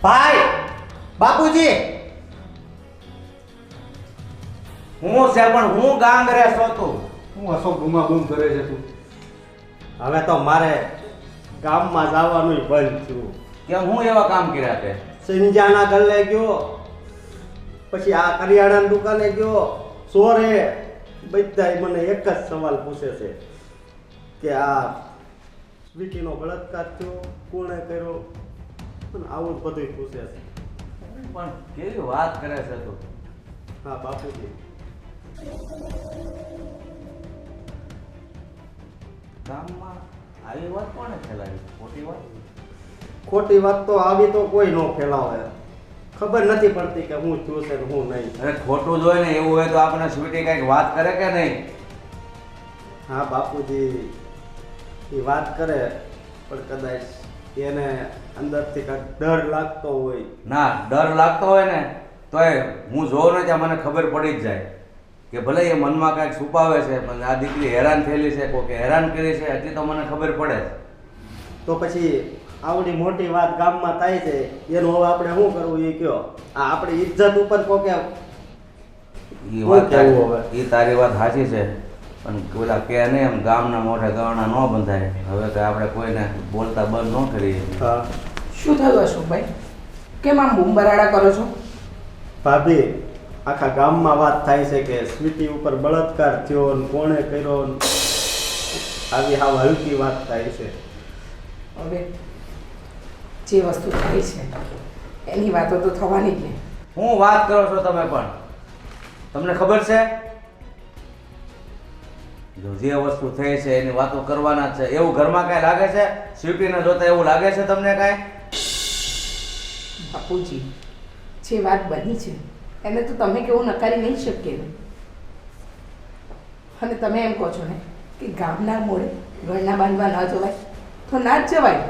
ભાઈ બાપુજી હું છે પણ હું ગાંગરે છો તું? હું અશોક ગુમા ગુમ કરે છે તું? હવે તો મારે ગામમાં જવાનું બંધ થયું. કેમ હું એવા કામ કર્યા તે? સંજાના ગલ્લે ગયો, પછી આ કરિયાણાની દુકાને ગયો, ચોરે બધાય મને એક જ સવાલ પૂછે છે કે આ સ્વીટીનો બળાત્કાર થયો, કોણે કર્યો, અને આવું જ બધું પૂછે છે. પણ કેવી વાત કરે છે તું? હા બાપુજી, ગામમાં આવી વાત કોણે ફેલાવી? ખોટી વાત? ખોટી વાત તો આવી તો કોઈ ન ફેલાવે. ખબર નથી પડતી કે હું છું છે ને હું નહીં. અરે ખોટું જ હોય ને, એવું હોય તો આપણે સ્વીટી કંઈક વાત કરે કે નહીં? હા બાપુજી, એ વાત કરે પણ કદાચ એને અંદરથી કાંઈક ડર લાગતો હોય. ના, ડર લાગતો હોય ને તોય હું જોઉં ને ત્યાં મને ખબર પડી જ જાય કે ભલે એ મનમાં કાંઈક છુપાવે છે, પણ આ દીકરી હેરાન થયેલી છે, કોકે હેરાન કરી છે, હજી તો મને ખબર પડે છે. તો પછી આવડી મોટી વાત ગામમાં થાય છે, એનું હવે આપણે શું કરવું એ કયો? આ આપણી ઇજ્જત ઉપર કોકે તારી વાત સાચી છે, પણ પેલા કે નહીં એમ ગામના મોઢે ગવણા ન બંધાય. હવે તો આપણે કોઈને બોલતા બંધ ન કરીએ. હા શું થયું અશોકભાઈ? કેમ આમ બૂમ બરાડા કરો છો? ભાભી, આખા ગામમાં વાત થાય છે કે સ્વીટી ઉપર બળાત્કાર થયો ને કોણે કર્યો ને આવી હાવ હલકી વાત થાય છે. હવે જે વસ્તુ થઈ છે એની વાતો તો થવાની જ ને. હું વાત કરો છો તમે? પણ તમને ખબર છે જો જે વસ્તુ થઈ છે એની વાતો કરવાના જ છે. એવું ઘરમાં કાંઈ લાગે છે? સ્વીટીને જોતા એવું લાગે છે તમને કાંઈ? બાપુજી, જે વાત બની છે એને તો તમે કેવું નકારી નહીં શકીએ ને. અને તમે એમ કહો છો ને કે ગામના મોડે ઘરના બાંધવા ન જવાય, તો ના જ જવાય.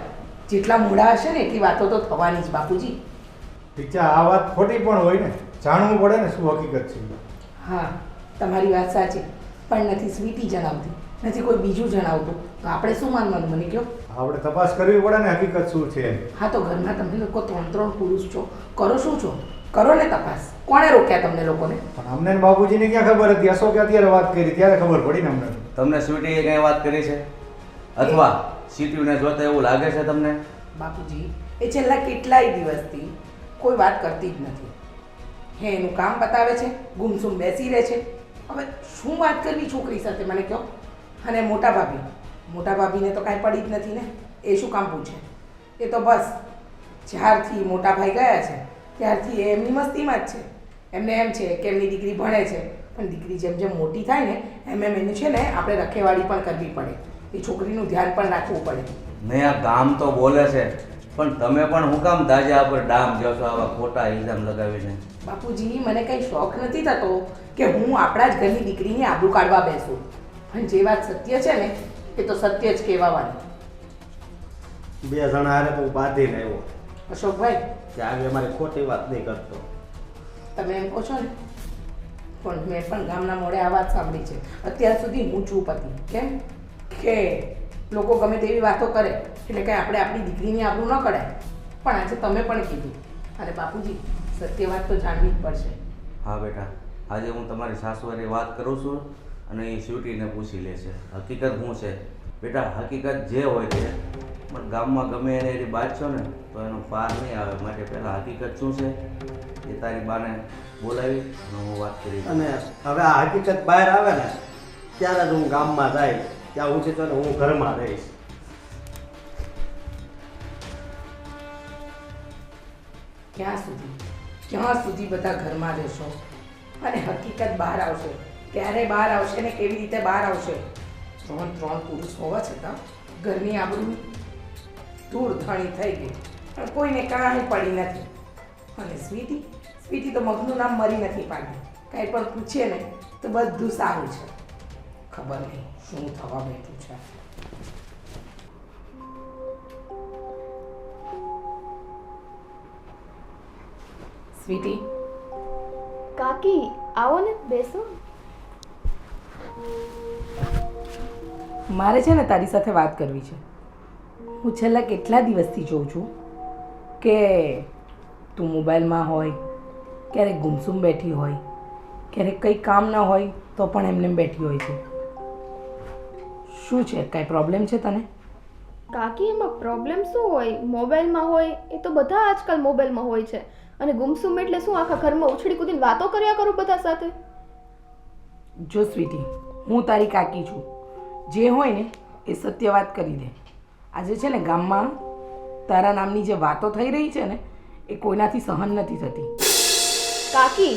જેટલા મોડા હશે ને એટલી વાતો તો થવાની જ બાપુજી. ઠીક છે, આ વાત ખોટી પણ હોય ને, જાણવું પડે ને શું હકીકત છે. હા, તમારી વાત સાચી, પણ નથી સ્વીટી જણાવતી, નથી કોઈ બીજું જણાવતું, તો આપણે શું માનવાનું? મને કહો. આપણે તપાસ કરવી પડે ને હકીકત શું છે. હા, તો ઘરમાં તમે લોકો ત્રણ પુરુષ છો, કરો શું છો? કરો ને તપાસ. કોણે રોક્યા તમને લોકોને? પણ અમને ને બાપુજીને ક્યાં ખબર હતી? અશોકે અત્યારે વાત કરી ત્યારે ખબર પડી ને અમને. તમને સ્વીટીએ કંઈ વાત કરી છે? અથવા સ્વીટીને જોતા એવું લાગે છે તમને? બાપુજી, એ છેલ્લા કેટલાય દિવસથી કોઈ વાત કરતી જ નથી. હે એનું કામ બતાવે છે, ગુમસુમ બેસી રહે છે. હવે શું વાત કરવી છોકરી સાથે મને કહો? અને મોટા ભાભીને તો કાંઈ પડી જ નથી ને. એ શું કામ પૂછે? એ તો બસ જ્યારથી મોટા ભાઈ ગયા છે ત્યારથી એ એમની મસ્તીમાં જ છે. એમને એમ છે કે એમની દીકરી ભણે છે, પણ દીકરી જેમ જેમ મોટી થાય ને એમ એનું છે ને આપણે રખેવાળી પણ કરવી પડે. એ છોકરીનું ધ્યાન પણ રાખવું પડે. નહીં, આ ગામ તો બોલે છે, પણ તમે પણ હું કામ દાજા પર ડામ જો છો આવા ખોટા ઇલ્ઝામ લગાવીને? બાપુજી, મને કંઈ શોખ નથી થતો કે હું આપણા જ ઘરની દીકરીને આબરૂ કાઢવા બેસું, પણ જે વાત સત્ય છે ને એ તો સત્ય જ કહેવાની. બે જણા હારે તો હું બાંધીને આવ્યો અશોકભાઈ, કે આવી અમારી ખોટી વાત નહીં કરતો. તમે એમ કહો છો ને, પણ મેં પણ ગામના મોડે આ વાત સાંભળી છે. અત્યાર સુધી હું ચૂપ હતી. કેમ કે લોકો ગમે તેવી વાતો કરે એટલે કે આપણે આપણી દીકરીની આબરૂ ન કઢાય. પણ આજે તમે પણ કીધું, અને બાપુજી સત્ય વાત તો જાણવી જ પડશે. હા બેટા, આજે હું તમારી સાસુવારી વાત કરું છું અને એ સ્વીટીને પૂછી લે છે હકીકત શું છે. બેટા, હકીકત જે હોય છે, પણ ગામમાં ગમે એને એની વાત છો ને તો એનો પાર નહીં આવે. માટે પહેલાં હકીકત શું છે એ તારી બાને બોલાવી અને હું વાત કરી. અને હવે આ હકીકત બહાર આવે ને ત્યારે જ હું ગામમાં જાય, ત્યાં હું છે તો હું ઘરમાં રહીશ. ક્યાં સુધી બધા ઘરમાં રહેશો? અને હકીકત બહાર આવશે ક્યારે બહાર આવશે ને કેવી રીતે બહાર આવશે? ત્રણ પુરુષ હોવા છતાં ઘરની આબરૂ ધૂળ ધણી થઈ ગઈ, પણ કોઈને કાંઈ પડી નથી. અને સ્વીટી તો મગનું નામ મરી નથી પાડ્યું. કાંઈ પણ પૂછીએ ને તો બધું સારું છે. ખબર નહીં શું થવા બેઠું છે. સ્વીટી, કાકી આવો ને, બેસો. મારે છે ને તારી સાથે વાત કરવી છે. હું છેલ્લા કેટલા દિવસથી જોઉં છું કે તું મોબાઈલમાં હોય, ક્યારેક ગુમસુમ બેઠી હોય, ક્યારેક કંઈ કામ ના હોય તો પણ એમને બેઠી હોય છે. શું છે, કાંઈ પ્રોબ્લેમ છે તને? કાકી એમાં પ્રોબ્લેમ શું હોય? મોબાઈલમાં હોય એ તો બધા આજકાલ મોબાઈલમાં હોય છે. અને ગુમસુમ એટલે શું આખા ઘરમાં ઉછળી કૂદીને વાતો કર્યા કરું બધા સાથે? જો સ્વીટી, હું તારી કાકી છું. જે હોય ને એ સત્ય વાત કરી દે. આજે છે ને ગામમાં તારા નામની જે વાતો થઈ રહી છે ને એ કોઈનાથી સહન નથી થતી. કાકી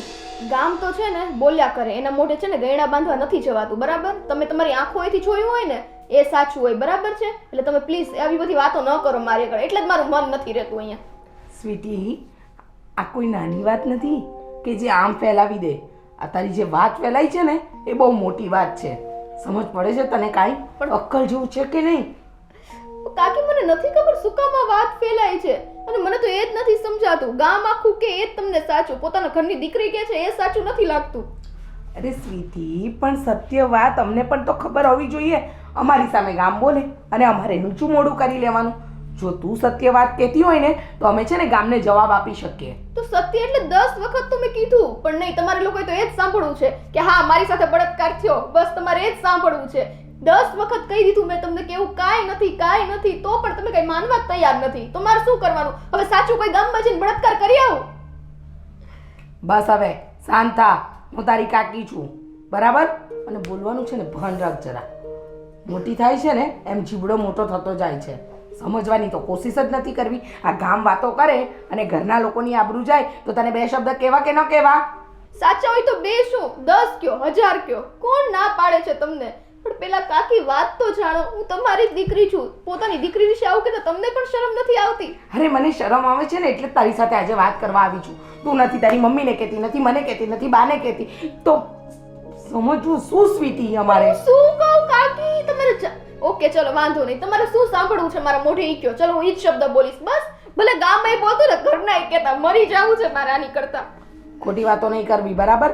ગામ તો છે ને બોલ્યા કરે, એના મોઢે છે ને ગયણા બાંધવા નથી જવાતું, બરાબર? તમે તમારી આંખોએથી જોયું હોય ને એ સાચું હોય, બરાબર છે? એટલે તમે પ્લીઝ આવી બધી વાતો ન કરો મારી આગળ, એટલે જ મારું મન નથી રહેતું અહીંયા. સ્વીટી, આ કોઈ નાની વાત નથી કે જે આમ ફેલાવી દે. આ તારી જે વાત ફેલાઈ છે ને એ બહુ મોટી વાત છે. સમજ પડે છે તને? કાંઈ પણ અક્કલ જેવું છે કે નહીં? કાકી મને નથી ખબર શું કામ આ વાત ફેલાય છે, અને મને તો એ જ નથી સમજાતું. ગામ આખું કે એ જ તમને સાચું, પોતાના ઘરની દીકરી કે છે એ સાચું નથી લાગતું. અરે સ્વીટી, પણ સત્ય વાત અમને પણ તો ખબર હોવી જોઈએ. અમારી સામે ગામ બોલે અને અમારે નીચું મોડું કરી લેવાનું. જો તું સત્ય વાત કહેતી હોય ને તો અમે છે ને ગામને જવાબ આપી શકીએ. તો સત્ય એટલે 10 વખત તો મેં કીધું, પણ નહીં, તમારે લોકોએ તો એ જ સાંભળવું છે કે હા મારી સાથે બળાત્કાર થયો, બસ તમારે એ જ સાંભળવું છે. 10 વખત કહી દીધું મેં તમને કે એવું કાંઈ નથી, તો પણ તમે કઈ માનવા જ તૈયાર નથી. તો મારે શું કરવાનું? હવે સાચું કોઈ ગામમાં જઈને બળાત્કાર કરી આવું? બસ હવે શાંત થા. હું તારી કાકી છું, બરાબર? અને બોલવાનું છે ને ભાન રાખ જરા. મોટી થાય છે ને એમ જીબડો મોટો થતો જાય છે. સમજવાની તો કોશિશ જ નથી કરવી. આ ગામ વાતો કરે અને ઘરના લોકોની આબરૂ જાય તો તને બે શબ્દ કહેવા કે ન કહેવા? સાચા હોય તો 2 શું 10 કયો 1000 કયો, કોણ ના પાડે છે તમને? પણ પેલા કાકી વાત તો જાણો, હું તમારી જ દીકરી છું. પોતાની દીકરી વિશે આવું કે તમને પણ શરમ નથી આવતી? અરે મને શરમ આવે છે ને એટલે જ તારી સાથે આજે વાત કરવા આવી છું. તું નથી તારી મમ્મીને કહેતી, નથી મને કહેતી, નથી બાને કહેતી, તો સમજવું શું સ્વીટી અમારે? શું કહું કાકી? તમારે ઓકે ચલો વાંધો નહીં, તમારે શું સાંભળવું છે મારા મોઢે ઈ કયો. ચલો હું ઈ જ શબ્દ બોલીશ બસ. ભલે ગામમાં ઈ બોલતો ને ઘરના ઈ કહેતા, મરી જાવું છે મારે આની કરતા. ખોટી વાતો નહીં કરવી, બરાબર?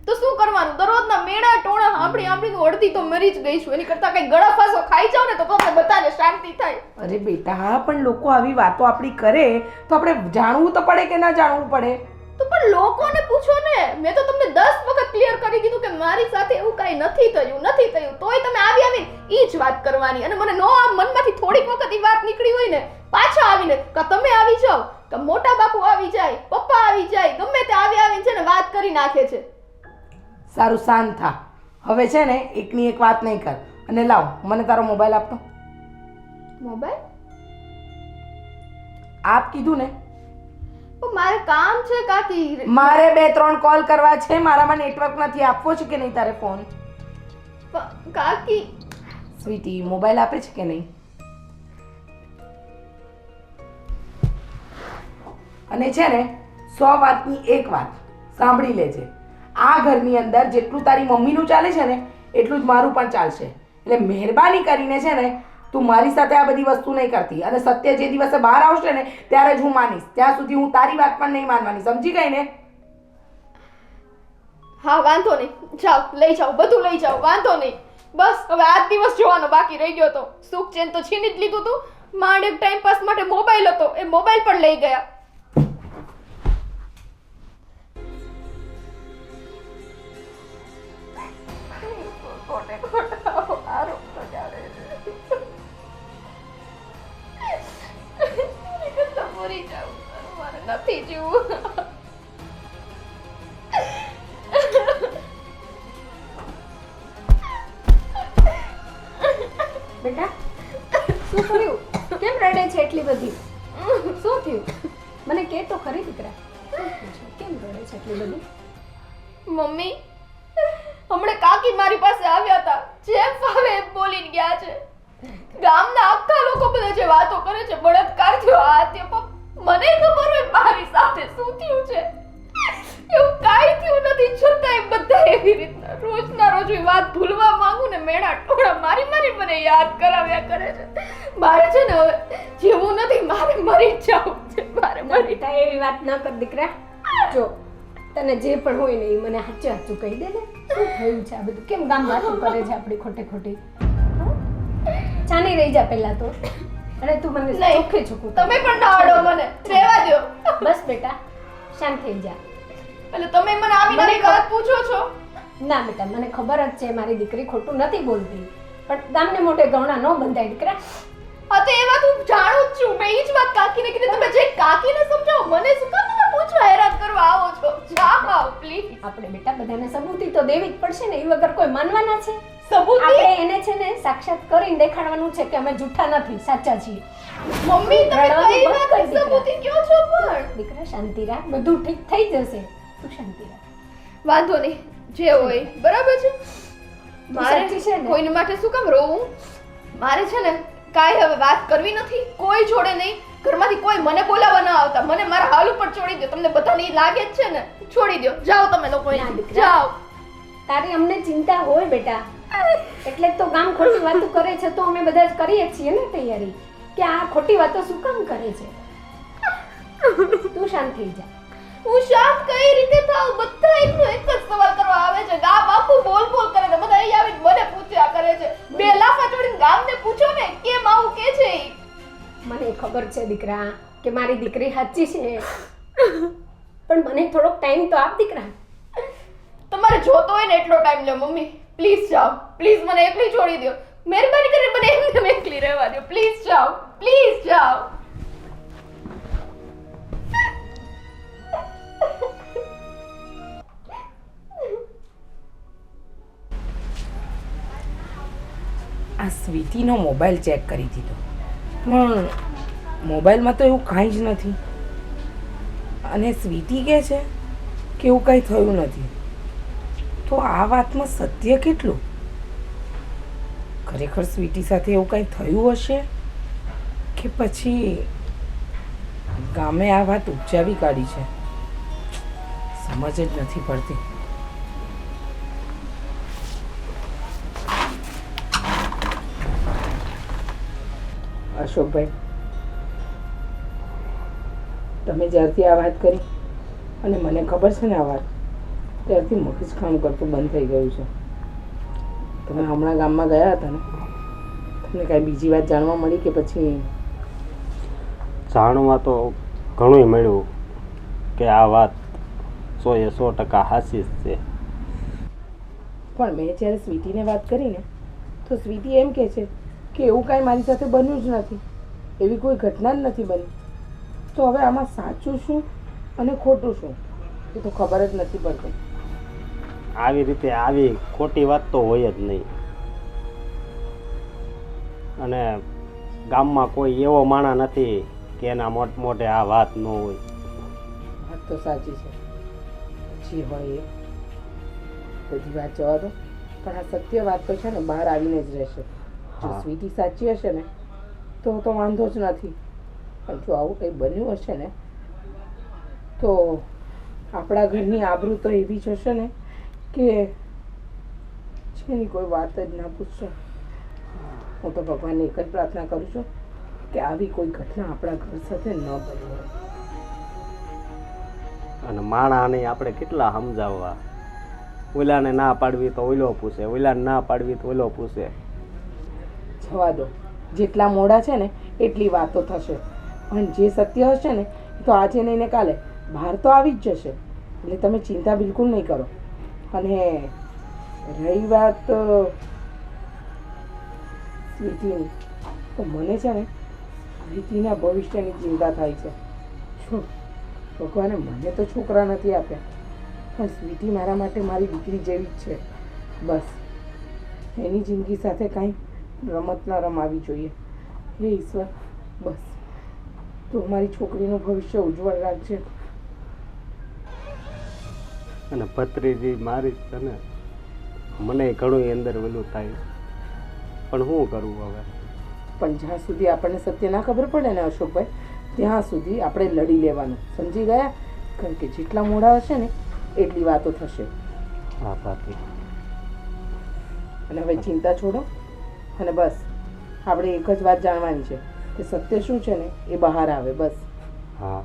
તો શું કરવાનું? દરરોજના મેળા ટોણા સાંભળીને અડધી તો મરી જ ગઈ છું. એની કરતા કઈ ગળા ફાંસો ખાઈ જાવ ને તો તમને બધાને શાંતિ થાય. અરે બેટા, પણ લોકો આવી વાતો આપણી કરે તો આપણે જાણવું તો પડે કે ના જાણવું પડે? તો પણ લોકોને પૂછો ને. મેં તો તમને 10 વખત ક્લિયર કરી દીધું કે મારી સાથે એવું કાંઈ નથી થયું, તોય તમે આવીને ઈ જ વાત કરવાની. અને મને નો આમ મનમાંથી થોડીક વખત ઈ વાત નીકળી હોય ને પાછા આવીને કે તમે આવી જાઓ, કે મોટા બાપુ આવી જાય, પપ્પા આવી જાય, ગમે તે આવીને છે ને વાત કરી નાખે છે. સારું શાંત થા. હવે છે ને એકની એક વાત નહીં કર. અને લાવ મને તારો મોબાઈલ આપતો. મોબાઈલ આપ કીધું ને? મારે કામ છે કાકી. મારે 2-3 કોલ કરવા છે. મારામાં નેટવર્ક નથી. આપવો છે કે નહીં તારે ફોન? કાકી સ્વીટી, મોબાઈલ આપે છે કે નહીં? અને છે ને 100 વાતની એક વાત સાંભળી લેજે. આ ઘરની અંદર જેટલું તારી મમ્મીનું ચાલે છે ને એટલું જ મારું પણ ચાલશે. એટલે મહેરબાની કરીને છે ને તું મારી સાથે આ બધી વસ્તુ નહીં કરતી. અને સત્ય જે દિવસે બહાર આવશે ને ત્યારે જ હું માનીશ. ત્યાં સુધી હું તારી વાત પણ નહીં માનવાની. સમજી ગઈ ને? હા વાંધો નહીં, જાઓ લઈ જાઓ, બધું લઈ જાઓ, વાંધો નહીં. બસ હવે આ દિવસ જોવાનો બાકી રહી ગયો તો. સુખ ચેન તો છીની જ લીધું તું. માંડ એક ટાઈમ પાસ માટે મોબાઈલ હતો, એ મોબાઈલ પણ લઈ ગયા. નથી જીવું. બેટા શું થયું? કેમ રડે છે એટલી બધી? શું થયું? મને કે તો ખરી દીકરા, શું થયું છે? કેમ રડે છે એટલી બધી? મમ્મી, હમણાં કાકી મારી પાસે આવ્યા હતા, જેમ ફાવે એમ બોલીને ગયા છે. ગામના આખા લોકો બધા જે વાતો કરે છે, બળાત્કાર થયો, આ તે, મને ખબર હોય મારી સાથે શું થયું છે. એવું કાંઈ થયું નથી, છતાંય બધા એવી રીતના રોજના રોજ વાત ભૂલવા માંગુ ને મેળા ટોળા મારી મને યાદ કરાવ્યા કરે છે. મારે છે ને હવે જીવવું નથી, મારે મરી જ જવું છે. મારે મરી. એવી વાત ન કર દીકરા. જો તને જે પણ હોય ને એ મને સાચું કહી દે ને. શું થયું છે આ બધું? કેમ ગામ વાતો કરે છે આપણી ખોટી? ચાની રહી જા પહેલા તો. અરે તું મને નહીં. ચોખ્ખે ચોખ્ખું તમે પણ ના અડો મને રહેવા દો. બસ બેટા શાંત થઈ જા. એટલે તમે મને આવીને મને આવી વાત પૂછો છો. ના બેટા મને ખબર જ છે મારી દીકરી ખોટું નથી બોલતી, પણ ગામને મોઢે ગૌણા ન બંધાય દીકરા. હા તો એ વાત હું જાણું જ છું. મેં ઈ જ વાત કાકીને કીધી. તમે જે કાકીને સમજાવો, મને શું કામ તમે પૂછવા હેરાન કરવા આવો છો? જાઓ પ્લીઝ. આપણે બેટા બધાને સબૂતી તો દેવી જ પડશે ને, એ વગર કોઈ માનવાના છે? સબૂતી? આપણે એને છે ને સાક્ષાત કરીને દેખાડવાનું છે કે અમે જૂઠા નથી, સાચા છીએ. મમ્મી તમે રડવાનું કઈ બંધ કર વાત દીકરા. સબૂતી કયો છો પણ? દીકરા શાંતિ રાખ, બધું ઠીક થઈ જશે, તું શાંતિ રાખ. વાંધો નહીં, જે હોય બરાબર છે. મારે સાચી છે ને? કોઈને માટે શું કામ રોવું? મારે છે ને કાંઈ હવે વાત કરવી નથી, કોઈ જોડે નહીં. ઘરમાંથી કોઈ મને બોલાવવા ન આવતા. મને મારા હાલ ઉપર છોડી દો. તમને બધાને ઈ લાગે જ છે ને, છોડી દો. જાઓ તમે લોકો ના અહીંથી. દીકરા. જાઓ. તારી અમને ચિંતા હોય બેટા, એટલે જ તો ગામ ખોટી વાતો કરે છે, તો અમે બધા જ કરીએ છીએ ને તૈયારી કે આ ખોટી વાતો શું કામ કરે છે. તું શાંત થઈ જા. હું શાંત કઈ રીતે થાઉં? બધા એકનો એક જ સવાલ કરવા આવે છે. ગામ આખું બોલ બોલ કરે છે. બધા અહીં આવીને મને પૂછ્યા કરે છે. બે લાફા જોડીને ગામને પૂછો ને કેમ આવું કે છે ઈ. મને ખબર છે દીકરા કે મારી દીકરી સાચી છે, પણ મને થોડોક ટાઈમ તો આપ દીકરા. તમારે જોતો હોય ને એટલો ટાઈમ લો. મમ્મી પ્લીઝ જાઓ, પ્લીઝ મને એકલી છોડી દો. મહેરબાની કરીને મને એમને એકલી રહેવા દો. પ્લીઝ જાઓ, પ્લીઝ જાઓ. આ સ્વીટીનો મોબાઈલ ચેક કરી દીધો, પણ મોબાઈલમાં તો એવું કાંઈ જ નથી. અને સ્વીટી કહે છે કે એવું કંઈ થયું નથી. તો આ વાતમાં સત્ય કેટલું? ખરેખર સ્વીટી સાથે એવું કંઈ થયું હશે કે પછી ગામે આ વાત ઉપજાવી કાઢી છે? સમજ જ નથી પડતી. અશોકભાઈ, તમે જ્યારથી આ વાત કરી અને મને ખબર છે ને આ વાત, ત્યારથી મગજ કામ કરતું બંધ થઈ ગયું છે. તમે હમણાં ગામમાં ગયા હતા ને, તમને કાંઈ બીજી વાત જાણવા મળી કે પછી? જાણવા તો ઘણું મળ્યું કે આ વાત 100% હાચી જ છે. પણ મેં જ્યારે સ્વીટીને વાત કરી ને, તો સ્વીટી એમ કહે છે કે એવું કાંઈ મારી સાથે બન્યું જ નથી, એવી કોઈ ઘટના જ નથી બની. તો હવે આમાં સાચું શું અને ખોટું શું એ તો ખબર જ નથી પડતી. આવી રીતે આવી ખોટી વાત તો હોય જ નહીં. અને ગામમાં કોઈ એવો માણસ નથી કે એના મોટે આ વાત ન હોય. વાત તો સાચી છે, જે હોય એ બધી વાત જવા દો, પણ આ સત્ય વાત તો છે ને બહાર આવીને જ રહેશે. જો હા. સ્વીટી સાચી હશે ને તો વાંધો જ નથી, પણ જો આવું કંઈ બન્યું હશે ને તો આપણા ઘરની આબરૂ તો એવી જ હશે ને કે જેની કોઈ વાત જ ના પૂછશે. હું તો ભગવાનને એક જ પ્રાર્થના કરું છું કે આવી કોઈ ઘટના આપણા ઘર સાથે ન બની હોય. અને માણાને આપણે કેટલા સમજાવવા, ઓલાને ના પાડવી તો ઓલો પૂછે, ઓલાને ના પાડવી તો ઓલો પૂછે. જવા દો, જેટલા મોડા છે ને એટલી વાતો થશે, પણ જે સત્ય હશે ને તો આજે નહીં ને કાલે બહાર તો આવી જ જશે. એટલે તમે ચિંતા બિલકુલ નહીં કરો. અને રહી વાત સ્વીટીની, તો મને છે ને સ્વીટીના ભવિષ્યની ચિંતા થાય છે. શું ભગવાને મને તો છોકરા નથી આપ્યા, પણ સ્વીટી મારા માટે મારી દીકરી જેવી જ છે. બસ એની જિંદગી સાથે કાંઈ રમત ના રમાવી જોઈએ. હે ઈશ્વર, બસ તું મારી છોકરીનું ભવિષ્ય ઉજ્જવળ રાખજે. અને ભત્રીજી મારી છે ને, મને ઘણું અંદર ઓલું થાય, પણ શું કરવું હવે? પણ જ્યાં સુધી આપણને સત્ય ના ખબર પડે ને અશોકભાઈ, ત્યાં સુધી આપણે લડી લેવાનું, સમજી ગયા? કારણ કે જેટલા મોડા હશે ને એટલી વાતો થશે. હા બાકી અને હવે ચિંતા છોડો, અને બસ આપણે એક જ વાત જાણવાની છે કે સત્ય શું છે ને એ બહાર આવે. બસ હા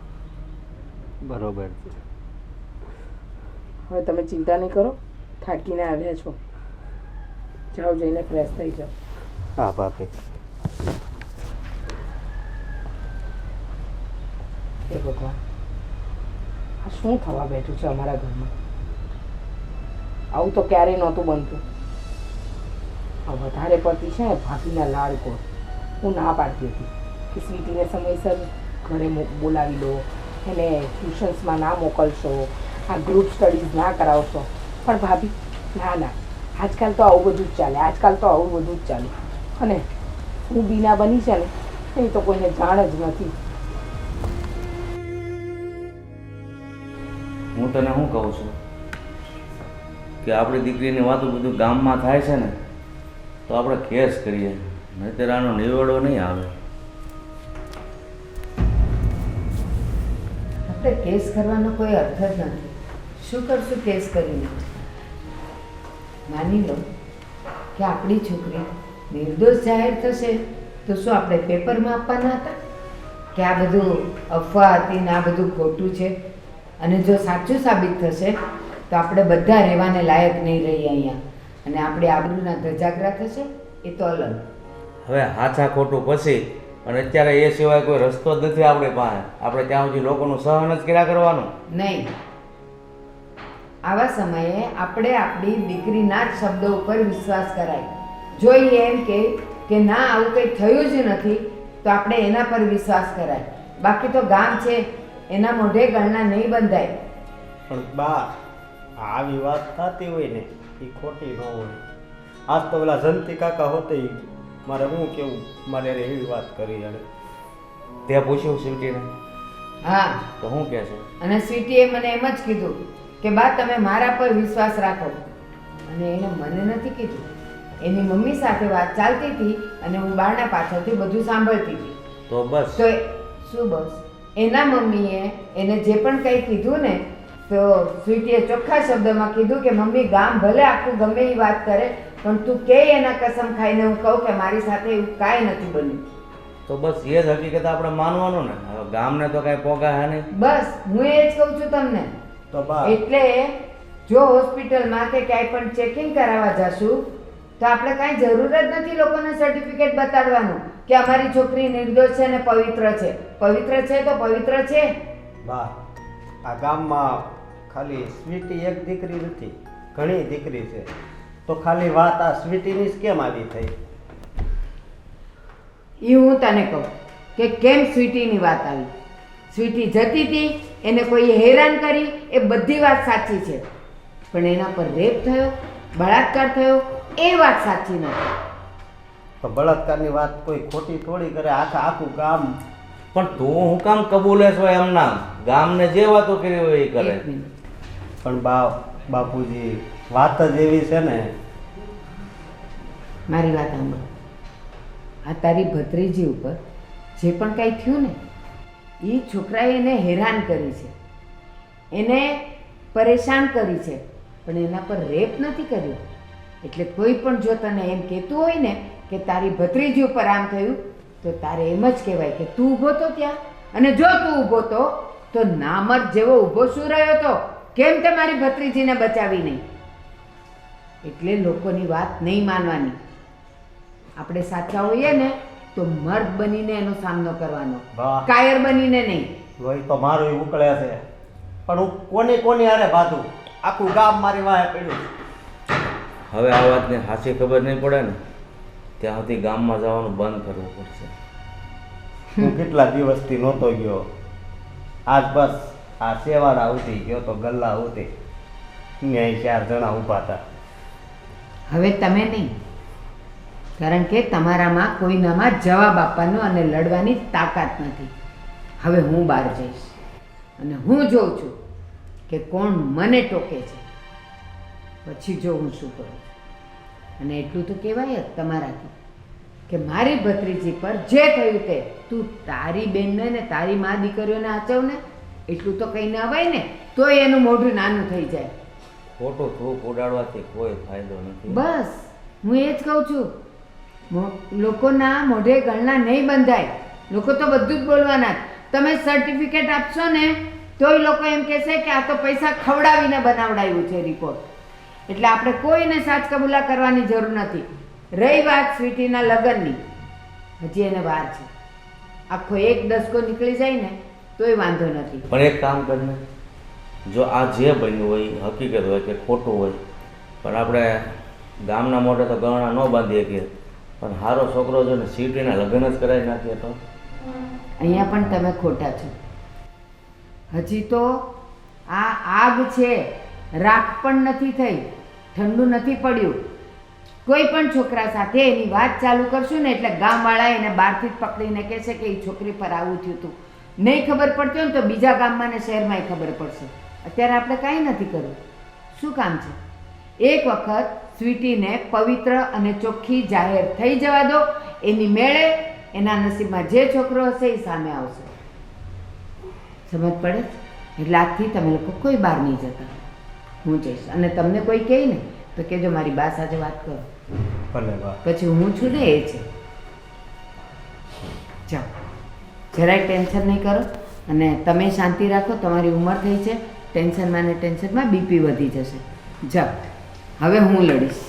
બરોબર છે. હવે તમે ચિંતા નહીં કરો, થાકીને આવ્યા છો, જાઓ જઈને ફ્રેશ થઈ જાઓ. હા બાકી એ ભગવાન, આ શું થવા બેઠું છે અમારા ઘરમાં? આવું તો ક્યારેય નહોતું બનતું. આ વધારે પડતી છે ને ભાભીના લાડકો. હું ના પાડતી હતી કે સ્વીટીને સમયસર ઘરે બોલાવી લો, એને ટ્યુશન્સમાં ના મોકલશો, આ ગ્રુપ સ્ટડીઝ ના કરાવશો. પણ ભાભી ના ના, આજકાલ તો આવું બધું જ ચાલે, આજકાલ તો આવું બધું જ ચાલે. અને હું બીના બની છે ને એ તો કોઈને જાણ જ નથી. હું તને શું કહું છું કે આપણી દીકરીની વાતો બધું ગામમાં થાય છે ને તો આપણે કેસ કરીએ, નહીંતર આનો નિવેડો નહીં આવે. આપણે કેસ કરવાનો કોઈ અર્થ જ નથી. શું કરશું કેસ કરીને? માની લો કે આપણી છોકરી નિર્દોષ જાહેર થશે તો શું આપણે પેપરમાં આપવાના હતા કે આ બધું અફવા હતી ને આ બધું ખોટું છે? અને જો સાચું સાબિત થશે તો આપણે બધા રહેવાને લાયક નહીં રહીએ અહીંયા, અને આપણે આબરૂના ધજાગરા થશે. એ તો અલગ. હવે હાચા ખોટું પછી અને અત્યારે એ સિવાય કોઈ રસ્તો જ નથી આપણી પાસે. આપણે ત્યાં સુધી લોકોનું સહન જ કર્યા કરવાનું. નહીં, આવા સમયે આપણે આપણી દીકરીના જ શબ્દો ઉપર વિશ્વાસ કરાય. જોઈએ એમ કે ના આવું કંઈ થયું જ નથી તો આપણે એના પર વિશ્વાસ કરાય. બાકી તો ગામ છે એના મોઢે ગણના નહીં બંધાય. પણ બા, આવી વાત થતી હોય ને એ ખોટી ન હોય. આજ તો પેલા જંતી કાકા હોતે મારે શું કેવું, મારે એવી વાત કરી અને તે પૂછ્યું સ્વીટીને હા, તો શું કહે છે? અને સ્વીટીએ મને એમ જ કીધું કે બા તમે મારા પર વિશ્વાસ રાખો. અને એને મને નથી કીધું, એની મમ્મી સાથે વાત ચાલતી હતી અને હું બારણા પાછળથી બધું સાંભળતી હતી. તો બસ તો શું બસ? એના મમ્મીએ એને જે પણ કંઈ કીધું ને તો સ્વીટીએ ચોખ્ખા શબ્દમાં કીધું કે મમ્મી ગામ ભલે આખું ગમે એ વાત કરે પણ તું કે એના કસમ ખાઈને હું કહું કે મારી સાથે એવું કાંઈ નથી બન્યું. તો બસ એ જ હકીકત આપણે માનવાનું ને. હવે ગામને તો કાંઈ પોગા હે નહીં. બસ હું એ જ કહું છું તમને. તો બા એટલે જો હોસ્પિટલમાં કે ક્યાંય પણ ચેકિંગ કરાવવા જશું તો આપણે કાંઈ જરૂર જ નથી લોકોને સર્ટિફિકેટ બતાડવાનું કે અમારી છોકરી નિર્દોષ છે ને પવિત્ર છે. પવિત્ર છે તો પવિત્ર છે. બા, આ ગામમાં ખાલી સ્વીટી એક દીકરી નથી, ઘણી દીકરી છે. તો ખાલી વાત આ સ્વીટીની જ કેમ આવી થઈ? એ હું તને કહું કે કેમ સ્વીટીની વાત આવી. સ્વીટી જતી હતી, એને કોઈએ હેરાન કરી, એ બધી વાત સાચી છે. પણ એના પર રેપ થયો, બળાત્કાર થયો, એ વાત સાચી નથી. તો બળાત્કારની વાત કોઈ ખોટી થોડી કરે, આખું ગામ. પણ તું હું કામ કબૂલે છો એમ નામ? ગામને જે વાતો કરી હોય એ કરે. એક મિનિટ. પણ બાપુજી વાત જ એવી છે ને. મારી વાત સાંભળ. આ તારી ભત્રીજી ઉપર જે પણ કાંઈ થયું ને એ છોકરાએ એને હેરાન કરી છે, એને પરેશાન કરી છે, પણ એના પર રેપ નથી કર્યો. એટલે કોઈ પણ જો તને એમ કહેતું હોય ને કે તારી ભત્રીજી ઉપર આમ થયું તો તારે એમ જ કહેવાય કે તું ઊભો તો ત્યાં, અને જો તું ઊભો તો નામર્દ જેવો ઊભો શું રહ્યો તો? કેમ તે મારી ભત્રીજીને બચાવી નહીં? એટલે લોકોની વાત નહીં માનવાની. આપણે સાચા હોઈએ ને તો મર્દ બનીને એનો સામનો કરવાનો, વાહ. કાયર બનીને નહીં. લોહી તો મારું ઉકળે છે, પણ હું કોની હારે બાંધું? આખું ગામ મારી વાહે પડ્યું. હવે આ વાતની સાચી ખબર નહીં પડે ને ત્યાં સુધી ગામમાં જવાનું બંધ કરવું પડશે. હું કેટલા દિવસથી નહોતો ગયો. આજ બસ આ સેવાડા ઉતી ગયો તો ગલ્લા ઉતી, ન્યાય 4 જણા ઊભા હતા. હવે તમે નહીં, કારણ કે તમારામાં કોઈનામાં જવાબ આપવાનો અને લડવાની તાકાત નથી. હવે હું બહાર જઈશ અને હું જોઉં છું કે કોણ મને ટોકે છે, પછી જો હું શું કરું. અને એટલું તો કહેવાય જ તમારાથી કે મારી ભત્રીજી પર જે થયું તે તું તારી બેનને ને તારી મા દીકરીઓને આચવ ને, એટલું તો કંઈ ના અવાય ને, તોય એનું મોઢું નાનું થઈ જાય. ખોટું થૂક ઉડાડવાથી કોઈ ફાયદો નથી. બસ હું એ જ કહું છું, લોકોના મોઢે ગણના નહીં બંધાય. લોકો તો બધું જ બોલવાના જ. તમે સર્ટિફિકેટ આપશો ને તોય લોકો એમ કહેશે કે આ તો પૈસા ખવડાવીને બનાવડાવ્યું છે રિપોર્ટ. એટલે આપણે કોઈને સાચ કબૂલા કરવાની જરૂર નથી. રહી વાત સ્વીટીના લગ્નની, હજી એને વાર છે. આખો 1 દસકો નીકળી જાય ને તોય વાંધો નથી. પણ એક કામ કરીને, જો આ જે બન્યું હોય એ હકીકત હોય કે ખોટું હોય, પણ આપણે ગામના મોઢે તો ગરણા ન બાંધી શકીએ, પણ સારો છોકરો જો ને સીટીના લગ્ન જ કરાવી નાખીએ તો અહીંયા પણ તમે ખોટા છો. હજી તો આ આગ છે, રાખ પણ નથી થઈ, ઠંડુ નથી પડ્યું. કોઈ પણ છોકરા સાથે એની વાત ચાલુ કરશું ને એટલે ગામવાળા એને બહારથી જ પકડીને કહેશે કે એ છોકરી પર આવું થયું હતું. નહીં ખબર પડતી હોય ને તો બીજા ગામમાં ને શહેરમાં ખબર પડશે. અત્યારે આપણે કાંઈ નથી કરવું. શું કામ છે? એક વખત સ્વીટીને પવિત્ર અને ચોખ્ખી જાહેર થઈ જવા દો. એની મેળે એના નસીબમાં જે છોકરો હશે એ સામે આવશે. સમજ પડે? એટલે આજથી તમે લોકો કોઈ બહાર નહીં જતા. હું જઈશ. અને તમને કોઈ કહે ને તો કહેજો મારી બા સાથે વાત કરો. ભલે બા. પછી હું છું ને એ છે. જાઓ, જરાય ટેન્શન નહીં કરો અને તમે શાંતિ રાખો. તમારી ઉંમર થઈ છે, ટેન્શનમાં ને ટેન્શનમાં બીપી વધી જશે. જાઓ, હવે હું લડીશ.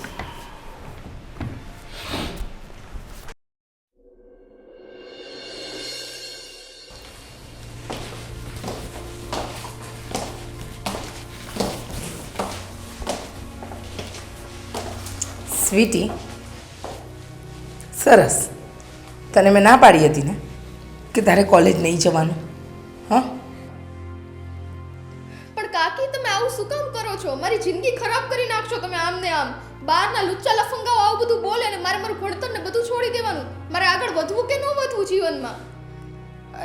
સ્વીટી, સરસ. તને મેં ના પાડી હતી ને કે તારે કોલેજ નહીં જવાનું. હા, પણ કાકી તમે આવું શું કામ કરો છો? મારી જિંદગી ખરાબ કરી નાખશો તમે આમ ને આમ. બહારના લુચ્ચા લફંગાઓ આવું બધું બોલે ને મારે મારું ભણતર ને બધું છોડી દેવાનું. મારે આગળ વધવું કે ન વધવું જીવનમાં?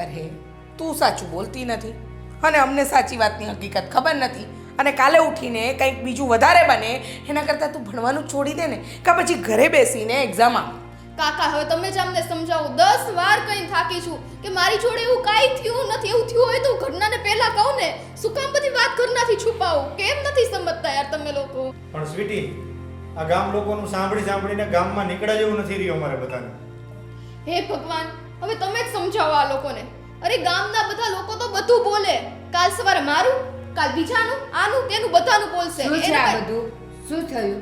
અરે તું સાચું બોલતી નથી અને અમને સાચી વાતની હકીકત ખબર નથી. અને કાલે ઉઠીને કંઈક બીજું વધારે બને એના કરતાં તું ભણવાનું છોડી દે ને, કાં પછી ઘરે બેસીને એક્ઝામ આપ. કાકા હવે તમે જ અમને સમજાવો. 10 વાર કહીને થાકી છું કે મારી જોડે એવું કાંઈ થયું નથી. એવું થયું હોય તો ઘરનાને પહેલા કહું ને. શું કામ બધી વાત ઘરનાથી છુપાવું? કેમ નથી સમજતા યાર તમે લોકો? પણ સ્વીટી, આ ગામ લોકોનું સાંભળીને ગામમાં નીકળ્યા જેવું નથી રહ્યું અમારે બધાને. હે ભગવાન, હવે તમે જ સમજાવો આ લોકોને. અરે ગામના બધા લોકો તો બધું બોલે. કાલ સવારે મારું, કાલ બીજાનું, આનું તેનું બધાનું બોલશે. શું છે આ બધું? શું થયું?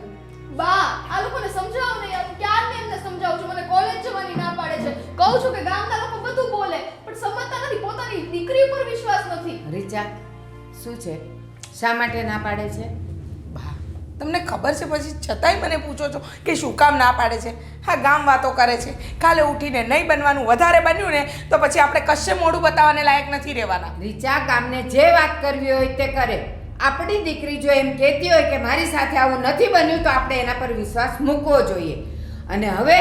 બા, આ લોકોને સમજાવો ને યાર. ક્યારને એમને સમજાવું છું? મને કોલેજ જવાની ના પાડે છે. કહું છું કે ગામના લોકો બધું બોલે પણ સમજતા નથી. પોતાની દીકરી ઉપર વિશ્વાસ નથી. રીચા, શું છે? શા માટે ના પાડે છે? બા, તમને ખબર છે પછી છતાંય મને પૂછો છો કે શું કામ ના પાડે છે? હા, ગામ વાતો કરે છે. કાલે ઉઠીને નહીં બનવાનું, વધારે બન્યું ને તો પછી આપણે કશે મોઢું બતાવવાને લાયક નથી રહેવાના. રીચા, ગામને જે વાત કરવી હોય તે કરે. આપણી દીકરી જો એમ કહેતી હોય કે મારી સાથે આવું નથી બન્યું તો આપણે એના પર વિશ્વાસ મૂકવો જોઈએ. અને હવે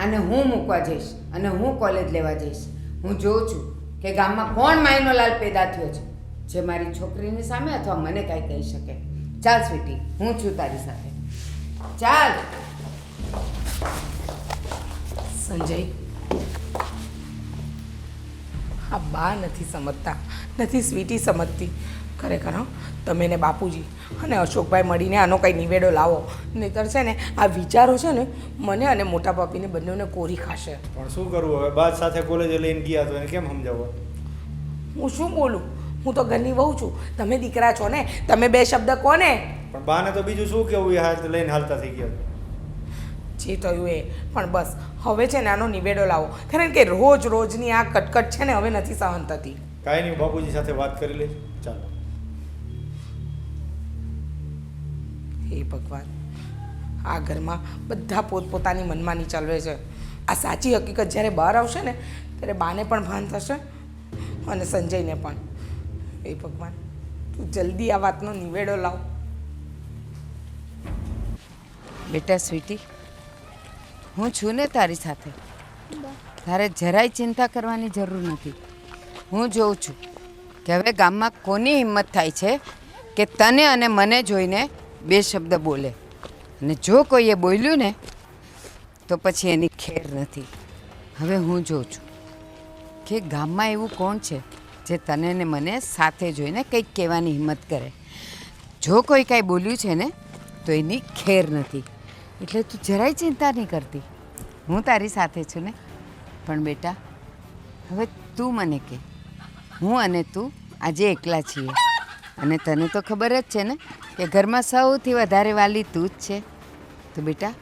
આને હું મૂકવા જઈશ અને હું કોલેજ લેવા જઈશ. હું જોઉં છું કે ગામમાં કોણ માયનો લાલ પેદા થયો છે જે મારી છોકરીની સામે અથવા મને કાંઈ કહી શકે. ચાલ સ્વીટી, હું છું તારી સાથે. ચાલ. સંજય, હા, બા નથી સમજતા, નથી સ્વીટી સમજતી. ખરેખર હં, તમે ને બાપુજી અને અશોકભાઈ મળીને આનો કંઈ નિવેડો લાવો. નહીંતર છે ને આ વિચારો છે ને મને અને મોટા પાપીને બંનેને કોરી ખાશે. પણ શું કરવું હવે? બાદ સાથે કોલેજે લઈને ગયા તો એને કેમ સમજાવવા? હું શું બોલું? હું તો ઘરની વહુ છું, તમે દીકરા છો ને, તમે બે શબ્દ કોને? પણ બાને તો બીજું શું કેવું એ હાથ લઈને હાલતા થઈ ગયા. જે થયું એ પણ બસ હવે છે ને આનો નિવેડો લાવો. કારણ કે રોજ રોજની આ કટકટ છે ને હવે નથી સહન થતી. કાંઈ નહીં, બાપુજી સાથે વાત કરી લે. ચાલો. હે ભગવાન, આ ઘરમાં બધા પોતપોતાની મનમાની ચલાવે છે. આ સાચી હકીકત જ્યારે બહાર આવશે ને ત્યારે બાને પણ ભાન થશે અને સંજયને પણ. હે ભગવાન, તું જલ્દી આ વાતનો નિવેડો લાવ. બેટા સ્વીટી, હું છું ને તારી સાથે. તારે જરાય ચિંતા કરવાની જરૂર નથી. હું જોઉં છું કે હવે ગામમાં કોની હિંમત થાય છે કે તને અને મને જોઈને બે શબ્દ બોલે. અને જો કોઈએ બોલ્યું ને તો પછી એની ખેર નથી. હવે હું જોઉં છું કે ગામમાં એવું કોણ છે જે તને ને મને સાથે જોઈને કંઈક કહેવાની હિંમત કરે. જો કોઈ કાંઈ બોલ્યું છે ને તો એની ખેર નથી. એટલે તું જરાય ચિંતા નહીં કરતી. હું તારી સાથે છું ને. પણ બેટા, હવે તું મને કહે, હું અને તું આજે એકલા છીએ અને તને તો ખબર જ છે ને કે ઘરમાં સૌથી વધારે વાલી તું જ છે. તો બેટા,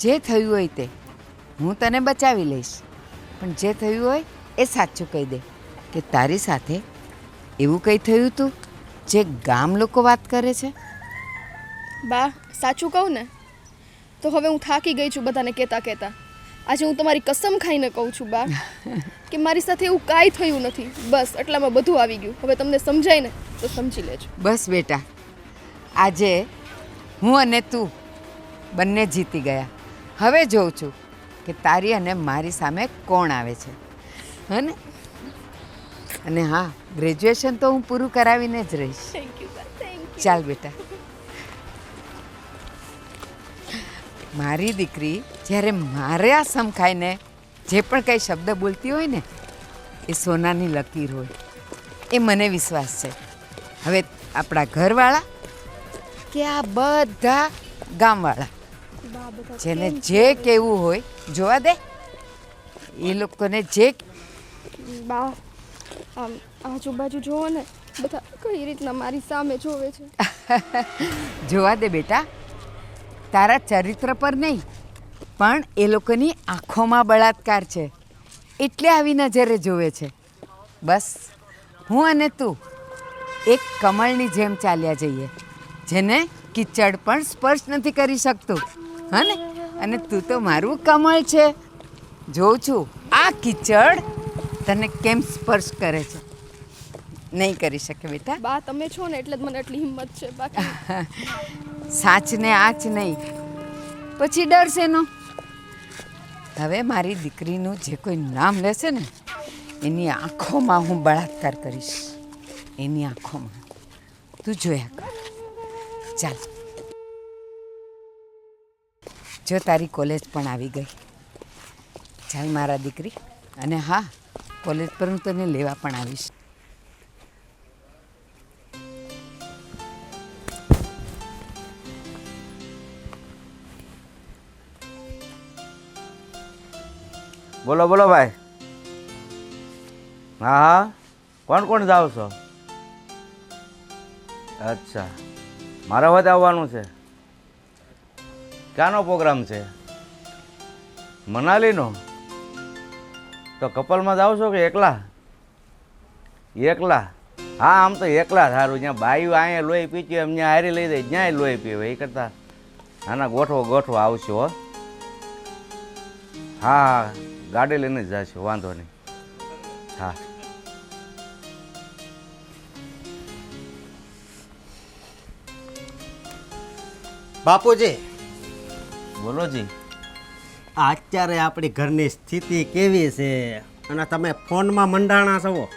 જે થયું હોય તે હું તને બચાવી લઈશ. પણ જે થયું હોય એ સાચું કહી દે કે તારી સાથે એવું કંઈ થયું હતું જે ગામ લોકો વાત કરે છે? બા સાચું કહું ને તો હવે હું થાકી ગઈ છું બધાને કહેતા કહેતા. આજે હું તમારી કસમ ખાઈને કહું છું બા કે મારી સાથે એવું કાંઈ થયું નથી. બસ એટલામાં બધું આવી ગયું. હવે તમને સમજાય ને તો સમજી લેજો. બસ બેટા, આજે હું અને તું બંને જીતી ગયા. હવે જોઉં છું કે તારી અને મારી સામે કોણ આવે છે. હે ને? અને હા, ગ્રેજ્યુએશન તો હું પૂરું કરાવીને જ રહીશ. થેન્ક યુ બા, થેન્ક યુ. ચાલ બેટા. મારી દીકરી જ્યારે મારે આ સમખાઈને જે પણ કંઈ શબ્દ બોલતી હોય ને એ સોનાની લકીર હોય, એ મને વિશ્વાસ છે. હવે આપણા ઘરવાળા કે આ બધા ગામવાળા બા બધા જેને કેમ જે કહેવું હોય જોવા દે. એ લોકોને જે બા આમ આજુબાજુ જોવો ને બધા કઈ રીતના મારી સામે જોવે છે. જોવા દે બેટા. તારા ચરિત્ર પર નહીં પણ એ લોકોની આંખોમાં બળાત્કાર છે એટલે આવી નજરે જોવે છે. બસ હું અને તું એક કમળની જેમ ચાલ્યા જઈએ જેને કિચડ પણ સ્પર્શ નથી કરી શકતું. હા ને? અને તું તો મારું કમળ છે. જોઉં છું આ કિચડ તને કેમ સ્પર્શ કરે છે. નહીં કરી શકે બેટા. બા તમે છો ને એટલે જ મને એટલી હિંમત છે. બાકી સાચને આચ નહીં પછી ડર શેનો? હવે મારી દીકરીનું જે કોઈ નામ લેશે ને એની આંખોમાં હું બળાત્કાર કરીશ. એની આંખોમાં. તું જોયા કર. ચાલ. જો તારી કોલેજ પણ આવી ગઈ. ચાલ મારા દીકરી. અને હા, કોલેજ પર હું તને લેવા પણ આવીશ. બોલો બોલો ભાઈ. હા હા, કોણ કોણ જાઓ છો? અચ્છા, મારા વખતે આવવાનું છે. ક્યાંનો પ્રોગ્રામ છે? મનાલીનો? તો કપલમાં જાઓ છો કે એકલા? એકલા? હા, આમ તો એકલા સારું. જ્યાં બાયું અહીંયા લોહી પીચ્યું એમ ત્યાં હારી લઈ દે, જ્યાંય લોહી પીવે. એ કરતાં આના ગોઠવો ગોઠવો આવશો. હો હા હા, ગાડી લઈને જ જશો, વાંધો નહીં. હા બાપુજી, બોલો જી. આ અત્યારે આપણી ઘરની સ્થિતિ કેવી છે અને તમે ફોનમાં મંડાણા છો?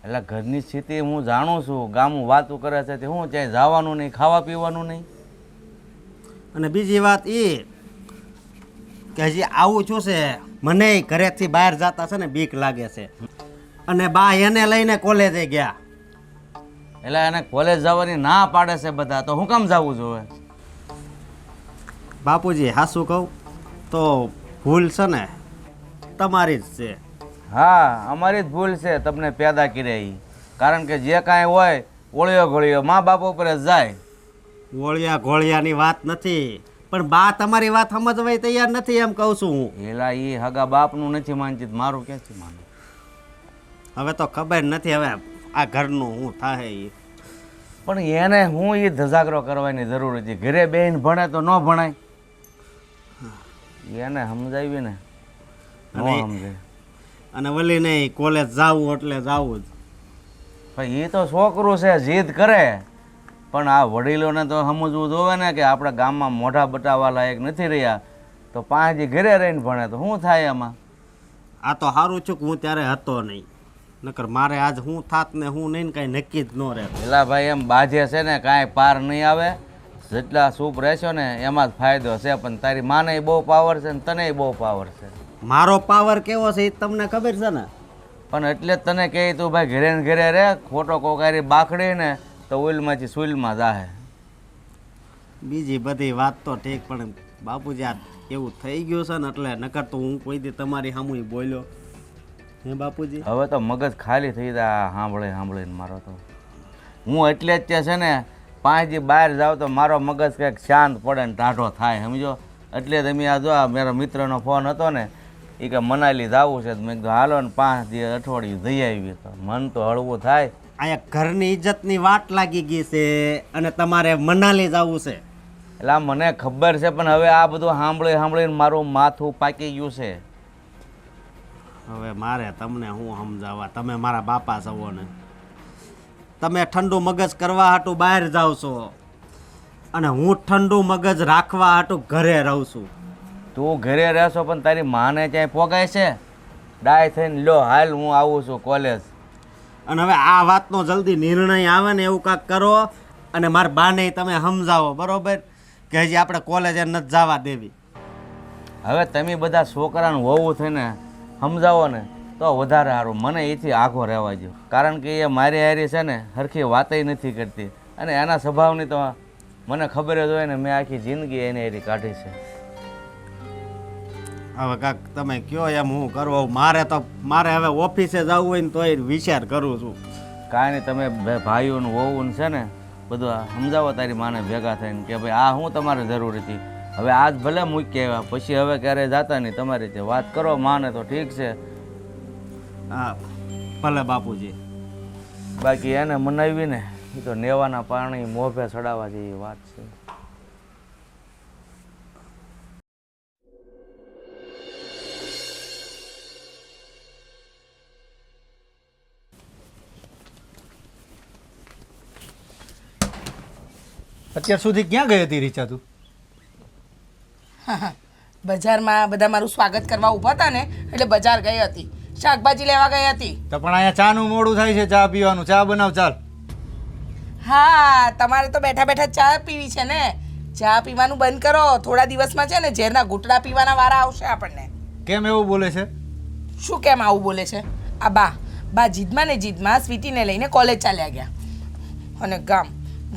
એટલે ઘરની સ્થિતિ હું જાણું છું. ગામું વાતું કરે છે તે હું ક્યાંય જવાનું નહીં, ખાવા પીવાનું નહીં. અને બીજી વાત એ કે હજી આવું શું છે, મને ઘરેથી બહાર જતા છે ને બીક લાગે છે. અને બા એને લઈને કોલેજે ગયા. એટલે એને કોલેજ જવાની ના પાડે છે બધા, તો હું કામ જવું જોઈએ? બાપુજી હાસું કહું તો ભૂલ છે ને તમારી જ છે. હા, અમારી જ ભૂલ છે તમને પેદા કર્યા એ. કારણ કે જે કાંઈ હોય ઓળિયો ઘોળિયો મા બાપ ઉપર જ જાય. ઓળિયા ઘોળિયાની વાત નથી, પણ બા તમારી વાત સમજવાય તૈયાર નથી એમ કહું છું હું. એલા એ હગા બાપનું નથી માનતી, મારું ક્યાંથી માનું? હવે તો ખબર નથી હવે આ ઘરનું હું થાય એ. પણ એને હું એ ધજાગરો કરવાની જરૂર હતી. ઘરે બેન ભણે તો ન ભણાય. એને સમજાવી ને, ન સમજે. અને વળી નહીં કોલેજ જાવું એટલે જાવું જ. ભાઈ એ તો છોકરું છે, જીદ કરે. પણ આ વડીલોને તો સમજવું જોવે ને કે આપણા ગામમાં મોઢા બટાવવા લાયક નથી રહ્યા, તો 5 દી ઘરે રહીને ભણે તો શું થાય એમાં? આ તો સારું છું કે હું ત્યારે હતો નહીં, નકર મારે આજ હું થાત ને હું નહીં ને કાંઈ નક્કી જ ન રહે. પેલા ભાઈ એમ બાજે છે ને કાંઈ પાર નહીં આવે. જેટલા સૂપ રહેશો ને એમાં જ ફાયદો છે. પણ તારી માને બહુ પાવર છે ને તને બહુ પાવર છે. મારો પાવર કેવો છે એ તમને ખબર છે ને? પણ એટલે જ તને કહે તું ભાઈ ઘરે ને ઘરે રહે, ખોટો કોકારી બાખડી ને તો ઉલમાંથી સુલમાં જાહે. બીજી બધી વાત તો ઠીક, પણ બાપુજી આ એવું થઈ ગયું છે ને એટલે નકર તો હું કોઈ દી તમારી સામું બોલ્યો હે બાપુજી. હવે તો મગજ ખાલી થઈ જાય સાંભળીને મારો તો. હું એટલે જ છે ને 5 દી બહાર જાવ તો મારો મગજ કંઈક શાંત પડે ને ટાઢો થાય, સમજો. એટલે તમે આ જો મારા મિત્રનો ફોન હતો ને, એ કે મનાલી જવું છે. મેં કીધું હાલો ને 5 દી અઠવાડિયું જઈ આવી તો મન તો હળવું થાય. અહીંયા ઘરની ઇજ્જતની વાટ લાગી ગઈ છે અને તમારે મનાલી જવું છે. એટલે મને ખબર છે, પણ હવે આ બધું સાંભળીને મારું માથું પાકી ગયું છે. હવે મારે તમને હું સમજાવવા, તમે મારા બાપા છો ને, તમે ઠંડુ મગજ કરવા હાટું બહાર જાઓ છો અને હું ઠંડુ મગજ રાખવા હાટું ઘરે રહું છું. તું ઘરે રહેશો પણ તારી માને ક્યાંય પોગાય છે? ડાય થઈને લો હાલ હું આવું છું કોલેજ. અને હવે આ વાતનો જલ્દી નિર્ણય આવે ને એવું કાંઈક કરો અને મારા બાને તમે સમજાવો, બરોબર, કે હજી આપણે કોલેજે નથી જવા દેવી. હવે તમે બધા છોકરાને હોવું થઈને સમજાવો ને તો વધારે સારું. મને એથી આઘો રહેવા દો, કારણ કે એ મારી હારી છે ને સરખી વાતય નથી કરતી અને એના સ્વભાવની તો મને ખબર જ હોય ને, મેં આખી જિંદગી એની હારી કાઢી છે. હવે કાંક તમે કયો એમ હું કરવો. મારે હવે ઓફિસે જવું હોય ને તોય વિચાર કરું છું. કાંઈ નહીં, તમે ભાઈઓનું હોવું છે ને બધું સમજાવો તારી માને ભેગા થઈને કે ભાઈ આ હું તમારે જરૂર હતી. હવે આજ ભલે મૂકી આવ્યા, પછી હવે ક્યારેય જાતા નહીં, તમારી રીતે વાત કરો માને તો ઠીક છે. હા ભલે બાપુજી. બાકી એને મનાવીને એ તો નેવાના પાણી મોભે ચડાવવા જેવી વાત છે. અત્યાર સુધી ક્યાં ગઈ હતી રીચા તું? બજારમાં બધા મારું સ્વાગત કરવા ઊભા હતા ને એટલે બજાર ગઈ હતી, શાકભાજી લેવા ગઈ હતી. તો પણ અહીંયા ચાનું મોડું થાય છે, ચા પીવાનું. ચા બનાવ ચાલ. હા, તમારે તો બેઠા બેઠા ચા પીવી છે ને. ચા પીવાનું બંધ કરો. થોડા દિવસમાં છે ને ઝેરના ઘૂંટડા પીવાના વારા આવશે આપણને. કેમ એવું બોલે છે? શું કેમ આવું બોલે છે? આ બા જીદમાં ને જીદમાં સ્વીટીને લઈને કોલેજ ચાલ્યા ગયા અને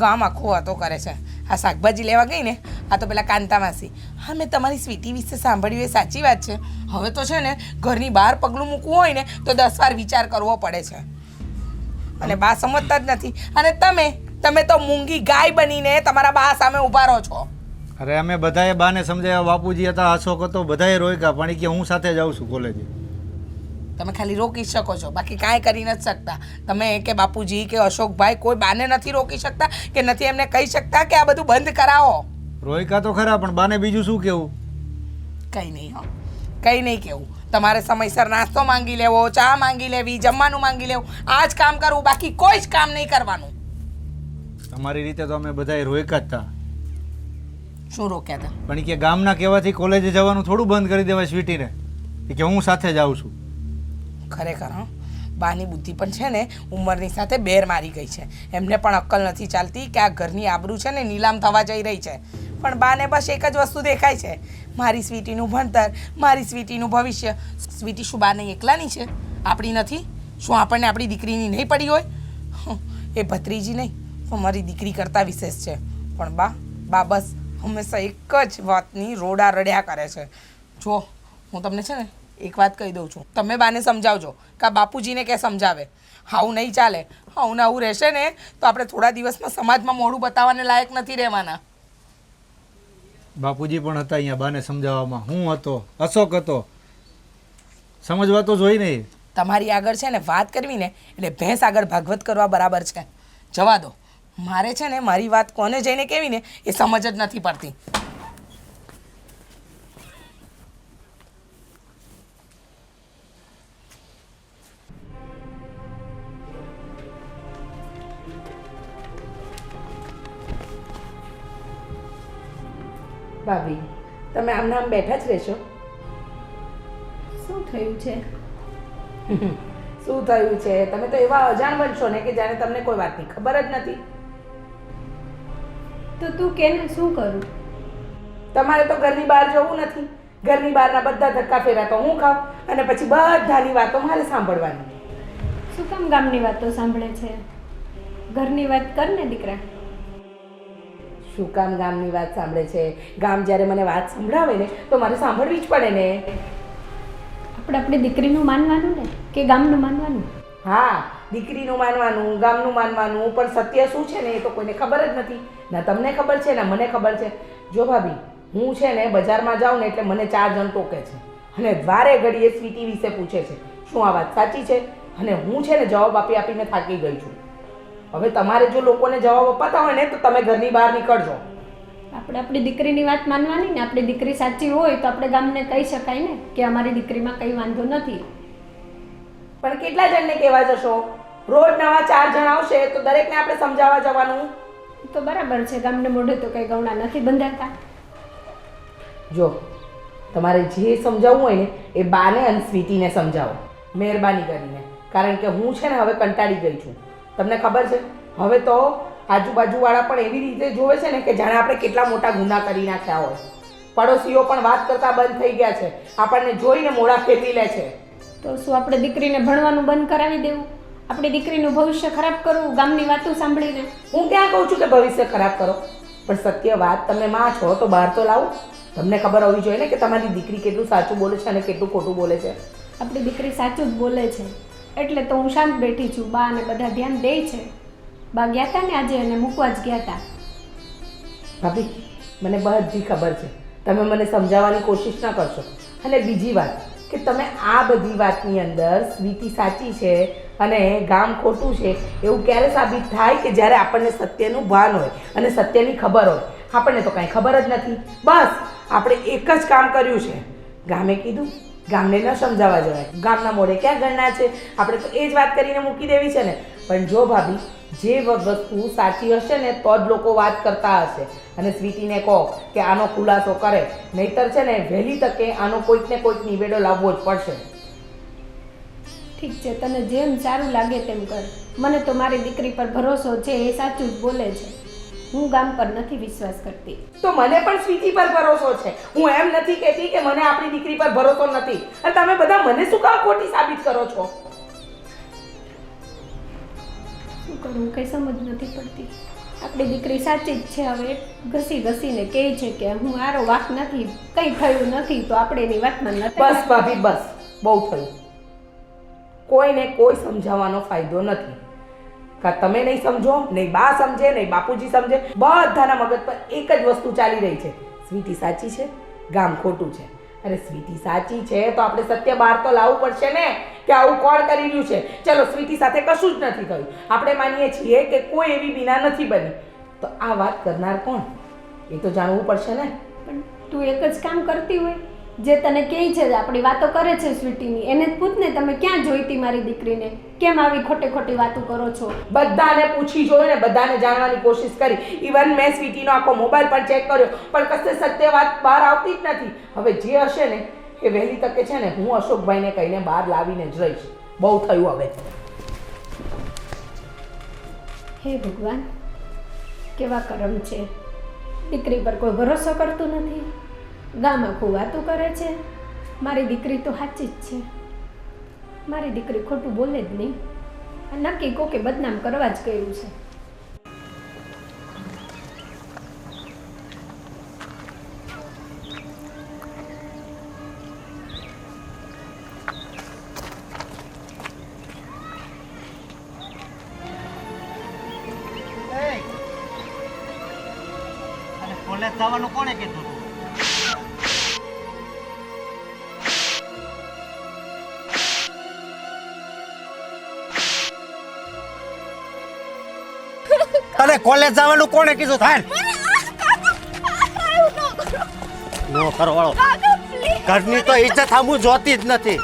ગામ આખો વાતો કરે છે. આ શાકભાજી લેવા ગઈ ને, આ તો પેલા કાંતા માસી. હા, મેં તમારી સ્વીટી વિશે સાંભળ્યું, એ સાચી વાત છે. હવે તો છે ને ઘરની બહાર પગલું મૂકવું હોય ને તો 10 વાર વિચાર કરવો પડે છે અને બા સમજતા જ નથી. અને તમે તો મૂંગી ગાય બનીને તમારા બા સામે ઊભા રહો છો. અરે અમે બધાએ બાને સમજાવ્યા, બાપુજી હતા, અશોક હતો, બધાએ રોક્યા, પણ એ કે હું સાથે જાઉં છું કોલેજે. તમે ખાલી રોકી શકો છો, બાકી કાંઈ કરી નથી શકતા. તમે કે બાપુજી કે અશોકભાઈ કોઈ બાને નથી રોકી શકતા કે નથી એમને કહી શકતા કે આ બધું બંધ કરાવો. રોયકા તો ખરા, પણ બાને બીજું શું કેવું? કંઈ નહીં, હો કંઈ નહીં કેવું. તમારે સમયસર નાસ્તો માંગી લેવો, ચા માંગી લેવી, જમવાનું માંગી લેવું, આ જ કામ કરવું, બાકી કોઈ જ કામ નહીં કરવાનું. તમારી રીતે તો અમે બધાએ રોયકા જ હતા. શું રોક્યા હતા? પણ એ કે ગામના કહેવાથી કોલેજે જવાનું થોડું બંધ કરી દેવાય સ્વીટીને. એ કે હું સાથે જાઉં છું. ખરેખર હા, બાની બુદ્ધિ પણ છે ને ઉંમરની સાથે બેર મારી ગઈ છે. એમને પણ અક્કલ નથી ચાલતી કે આ ઘરની આબરૂ છે ને નીલામ થવા જઈ રહી છે. પણ બાને બસ એક જ વસ્તુ દેખાય છે, મારી સ્વીટીનું ભણતર, મારી સ્વીટીનું ભવિષ્ય. સ્વીટી શું બાને એકલાની છે? આપણી નથી? શું આપણને આપણી દીકરીની નહીં પડી હોય? એ ભત્રીજી નહીં તો મારી દીકરી કરતાં વિશેષ છે. પણ બા બસ હંમેશા એક જ વાતની રોડા રડ્યા કરે છે. જો હું તમને છે ને એક વાત કહી દઉં છું, તમે બાને સમજાવજો કે બાપુજીને કે સમજાવે. આવું નહીં ચાલે. આવું ને આવું રહેશે ને તો આપણે થોડા દિવસમાં સમાજમાં મોઢું બતાવવાને લાયક નથી રહેવાના. બાપુજી પણ હતા અહીંયા બાને સમજાવવામાં. હું હતો, અશોક હતો, સમજવા તો જોઈ નહીં. તમારી આગળ છે ને વાત કરવી ને એટલે ભેંસ આગળ ભાગવત કરવા બરાબર છે. જવા દો. મારે છે ને મારી વાત કોને જઈને કહેવી ને એ સમજ જ નથી પડતી. ભાભી, તમે આમના આમ બેઠા જ રહેશો? શું થયું છે? શું થયું છે? તમે તો એવા અજાણ બનશો ને કે જાણે તમને કોઈ વાતની ખબર જ નથી. તો તું કેને શું કરું? તમારે તો ઘરની બહાર જવું નથી. ઘરની બહારના બધા ધક્કા ફેરા તો હું ખાઉં અને પછી બધાની વાતો મારે સાંભળવાની. શું કામ ગામની વાતો સાંભળે છે? ઘરની વાત કર ને દીકરા. શું કામ ગામની વાત સાંભળે છે? ગામ જ્યારે મને વાત સંભળાવે ને તો મારે સાંભળવી જ પડે ને. આપણે આપણી દીકરીનું માનવાનું ને કે ગામનું માનવાનું? હા, દીકરીનું માનવાનું, ગામનું માનવાનું, પણ સત્ય શું છે ને એ તો કોઈને ખબર જ નથી. ના તમને ખબર છે ના મને ખબર છે. જો ભાભી, હું છે ને બજારમાં જાઉં ને એટલે મને 4 જણ ટોકે છે અને દ્વારે ઘડીએ સ્વીટી વિશે પૂછે છે. શું આ વાત સાચી છે? અને હું છે ને જવાબ આપીને થાકી ગઈ છું. હવે તમારે જો લોકોને જવાબ અપાતા હોય ને તો તમે ઘરની બહાર નીકળજો. આપણે આપણી દીકરીની વાત માનવાની ને. આપણી દીકરી સાચી હોય તો આપણે ગામને કહી શકાય ને કે અમારી દીકરીમાં કંઈ વાંધો નથી. પણ કેટલા જણને કહેવા જશો? રોજ નવા 4 જણ આવશે તો દરેકને આપણે સમજાવવા જવાનું. તો બરાબર છે, ગામને મોઢે તો કંઈ ગૌણા નથી બંધાતા. જો તમારે જે સમજાવવું હોય ને એ બાને અને સ્વીટીને સમજાવો મહેરબાની કરીને, કારણ કે હું છે ને હવે કંટાળી ગઈ છું. તમને ખબર છે હવે તો આજુબાજુવાળા પણ એવી રીતે જોવે છે ને કે જાણે આપણે કેટલા મોટા ગુના કરી નાખ્યા હોય. પડોશીઓ પણ વાત કરતા બંધ થઈ ગયા છે, આપણને જોઈને મોઢા ફેરવી લે છે. તો શું આપણે દીકરીને ભણવાનું બંધ કરાવી દેવું? આપણી દીકરીનું ભવિષ્ય ખરાબ કરવું ગામની વાતો સાંભળીને? હું ક્યાં કહું છું કે ભવિષ્ય ખરાબ કરો, પણ સત્ય વાત તમે માં છો તો બહાર તો લાવો. તમને ખબર હોવી જોઈએ ને કે તમારી દીકરી કેટલું સાચું બોલે છે અને કેટલું ખોટું બોલે છે. આપણી દીકરી સાચું જ બોલે છે એટલે તો હું શાંત બેઠી છું. બા અને બધા ધ્યાન દે છે. બા ગયા હતા ને આજે એને મૂકવા જ ગયા હતા. ભાભી મને બધી ખબર છે, તમે મને સમજાવવાની કોશિશ ના કરશો. અને બીજી વાત કે તમે આ બધી વાતની અંદર સ્વીટી સાચી છે અને ગામ ખોટું છે એવું ક્યારે સાબિત થાય કે જ્યારે આપણને સત્યનું ભાન હોય અને સત્યની ખબર હોય. આપણને તો કાંઈ ખબર જ નથી. બસ આપણે એક જ કામ કર્યું છે, ગામે કીધું, ગામને ન સમજાવવા જવાય, ગામના મોઢે ક્યાં ગણના છે, આપણે તો એ જ વાત કરીને મૂકી દેવી છે ને. પણ જો ભાભી જે વસ્તુ સાચી હશે ને તો જ લોકો વાત કરતા હશે. અને સ્વીટીને કહો કે આનો ખુલાસો કરે, નહીતર છે ને વહેલી તકે આનો કોઈક ને કોઈક નિવેડો લાવવો જ પડશે. ઠીક છે, તને જેમ સારું લાગે તેમ કર. મને તો મારી દીકરી પર ભરોસો છે, એ સાચું જ બોલે છે. હું ગામ પર નથી વિશ્વાસ કરતી. તો મને પણ સ્વીટી પર ભરોસો છે. હું એમ નથી કહેતી કે મને આપણી દીકરી પર ભરોસો નથી. અને તમે બધા મને શું કામ ખોટી સાબિત કરો છો? શું કરું કંઈ સમજ નથી પડતી. આપણી દીકરી સાચી જ છે. હવે ઘસી ઘસીને કહે છે કે હું આરો વાક નથી, કંઈ થયું નથી, તો આપણે એની વાતમાં નથી. બસ ભાભી બસ, બહુ થયું. કોઈને કોઈ સમજાવવાનો ફાયદો નથી. કા તમે નહીં સમજો, નહીં બા સમજે, નહીં બાપુજી સમજે, બધાના મગજ પર એક જ વસ્તુ ચાલી રહી છે, સ્વીટી સાચી છે, ગામ ખોટું છે. અરે સ્વીટી સાચી છે તો આપણે સત્ય બહાર તો લાવવું પડશે ને કે આવું કોણ કરી રહ્યું છે. ચલો સ્વીટી સાથે કશું જ નથી થયું, આપણે માનીએ છીએ કે કોઈ એવી બીના નથી બની, તો આ વાત કરનાર કોણ એ તો જાણવું પડશે ને. પણ તું એક જ કામ કરતી હોય, જે તને કહે છે, આપણી વાતો કરે છે સ્વીટીની, એને જ પૂછ ને તમે ક્યાં જોઈતી મારી દીકરીને? કેમ આવી ખોટી ખોટી વાતો કરો છો? બધાને પૂછી જોયું ને, બધાને જાણવાની કોશિશ કરી. ઇવન મેં સ્વીટીનો આખો મોબાઈલ પણ ચેક કર્યો, પણ કશે સત્ય વાત બહાર આવતી જ નથી. હવે જે હશે ને એ વહેલી તકે છે ને હું અશોકભાઈને કહીને બહાર લાવીને જ રહીશ. બહુ થયું હવે. હે ભગવાન, કેવા કરમ છે. દીકરી પર કોઈ ભરોસો કરતું નથી, ગામ આખું વાતું કરે છે. મારી દીકરી તો સાચી જ છે, મારી દીકરી ખોટું બોલે જ નહીં. નક્કી કોકે બદનામ કરવા જ કર્યું છે. કોલેજ જવાનું કોણે કીધું તું? તને કોલેજ જવાનું કોણે કીધું? થાય નો કરવાળો, ઘરની તો ઇજ્જત આમું જોતી જ નથી.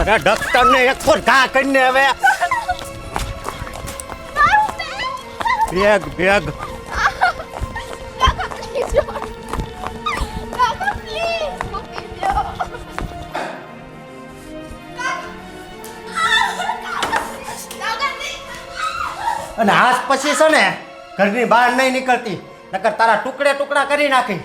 અરે ડોક્ટર ને એક ફોર ઘા કરીને હવે બેગ બેગ અને આજ પછી છે ને ઘરની બહાર નહીં નીકળતી, નકર તારા ટુકડે ટુકડા કરી નાખી.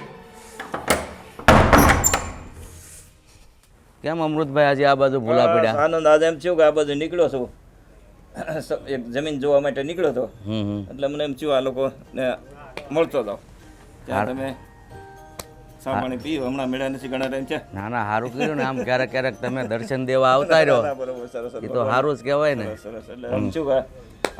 કેમ અમૃતભાઈ આજે આ બાજુ ભૂલા પડ્યા? આનંદ આજે એમ થયું કે આ બાજુ નીકળ્યો છું, એક જમીન જોવા માટે નીકળ્યો હતો, એટલે મને એમ થયું આ લોકો ને મળતો હતો ત્યાં તમે ચા પાણી પીવું. હમણાં મેળા નથી ઘણા ટાઈમ છે. ના ના, સારું કર્યું ને. આમ ક્યારેક ક્યારેક તમે દર્શન દેવા આવતા રહ્યો, બરોબર, સરસ એ તો સારું જ કહેવાય ને. સરસ. એટલે એમ થયું કે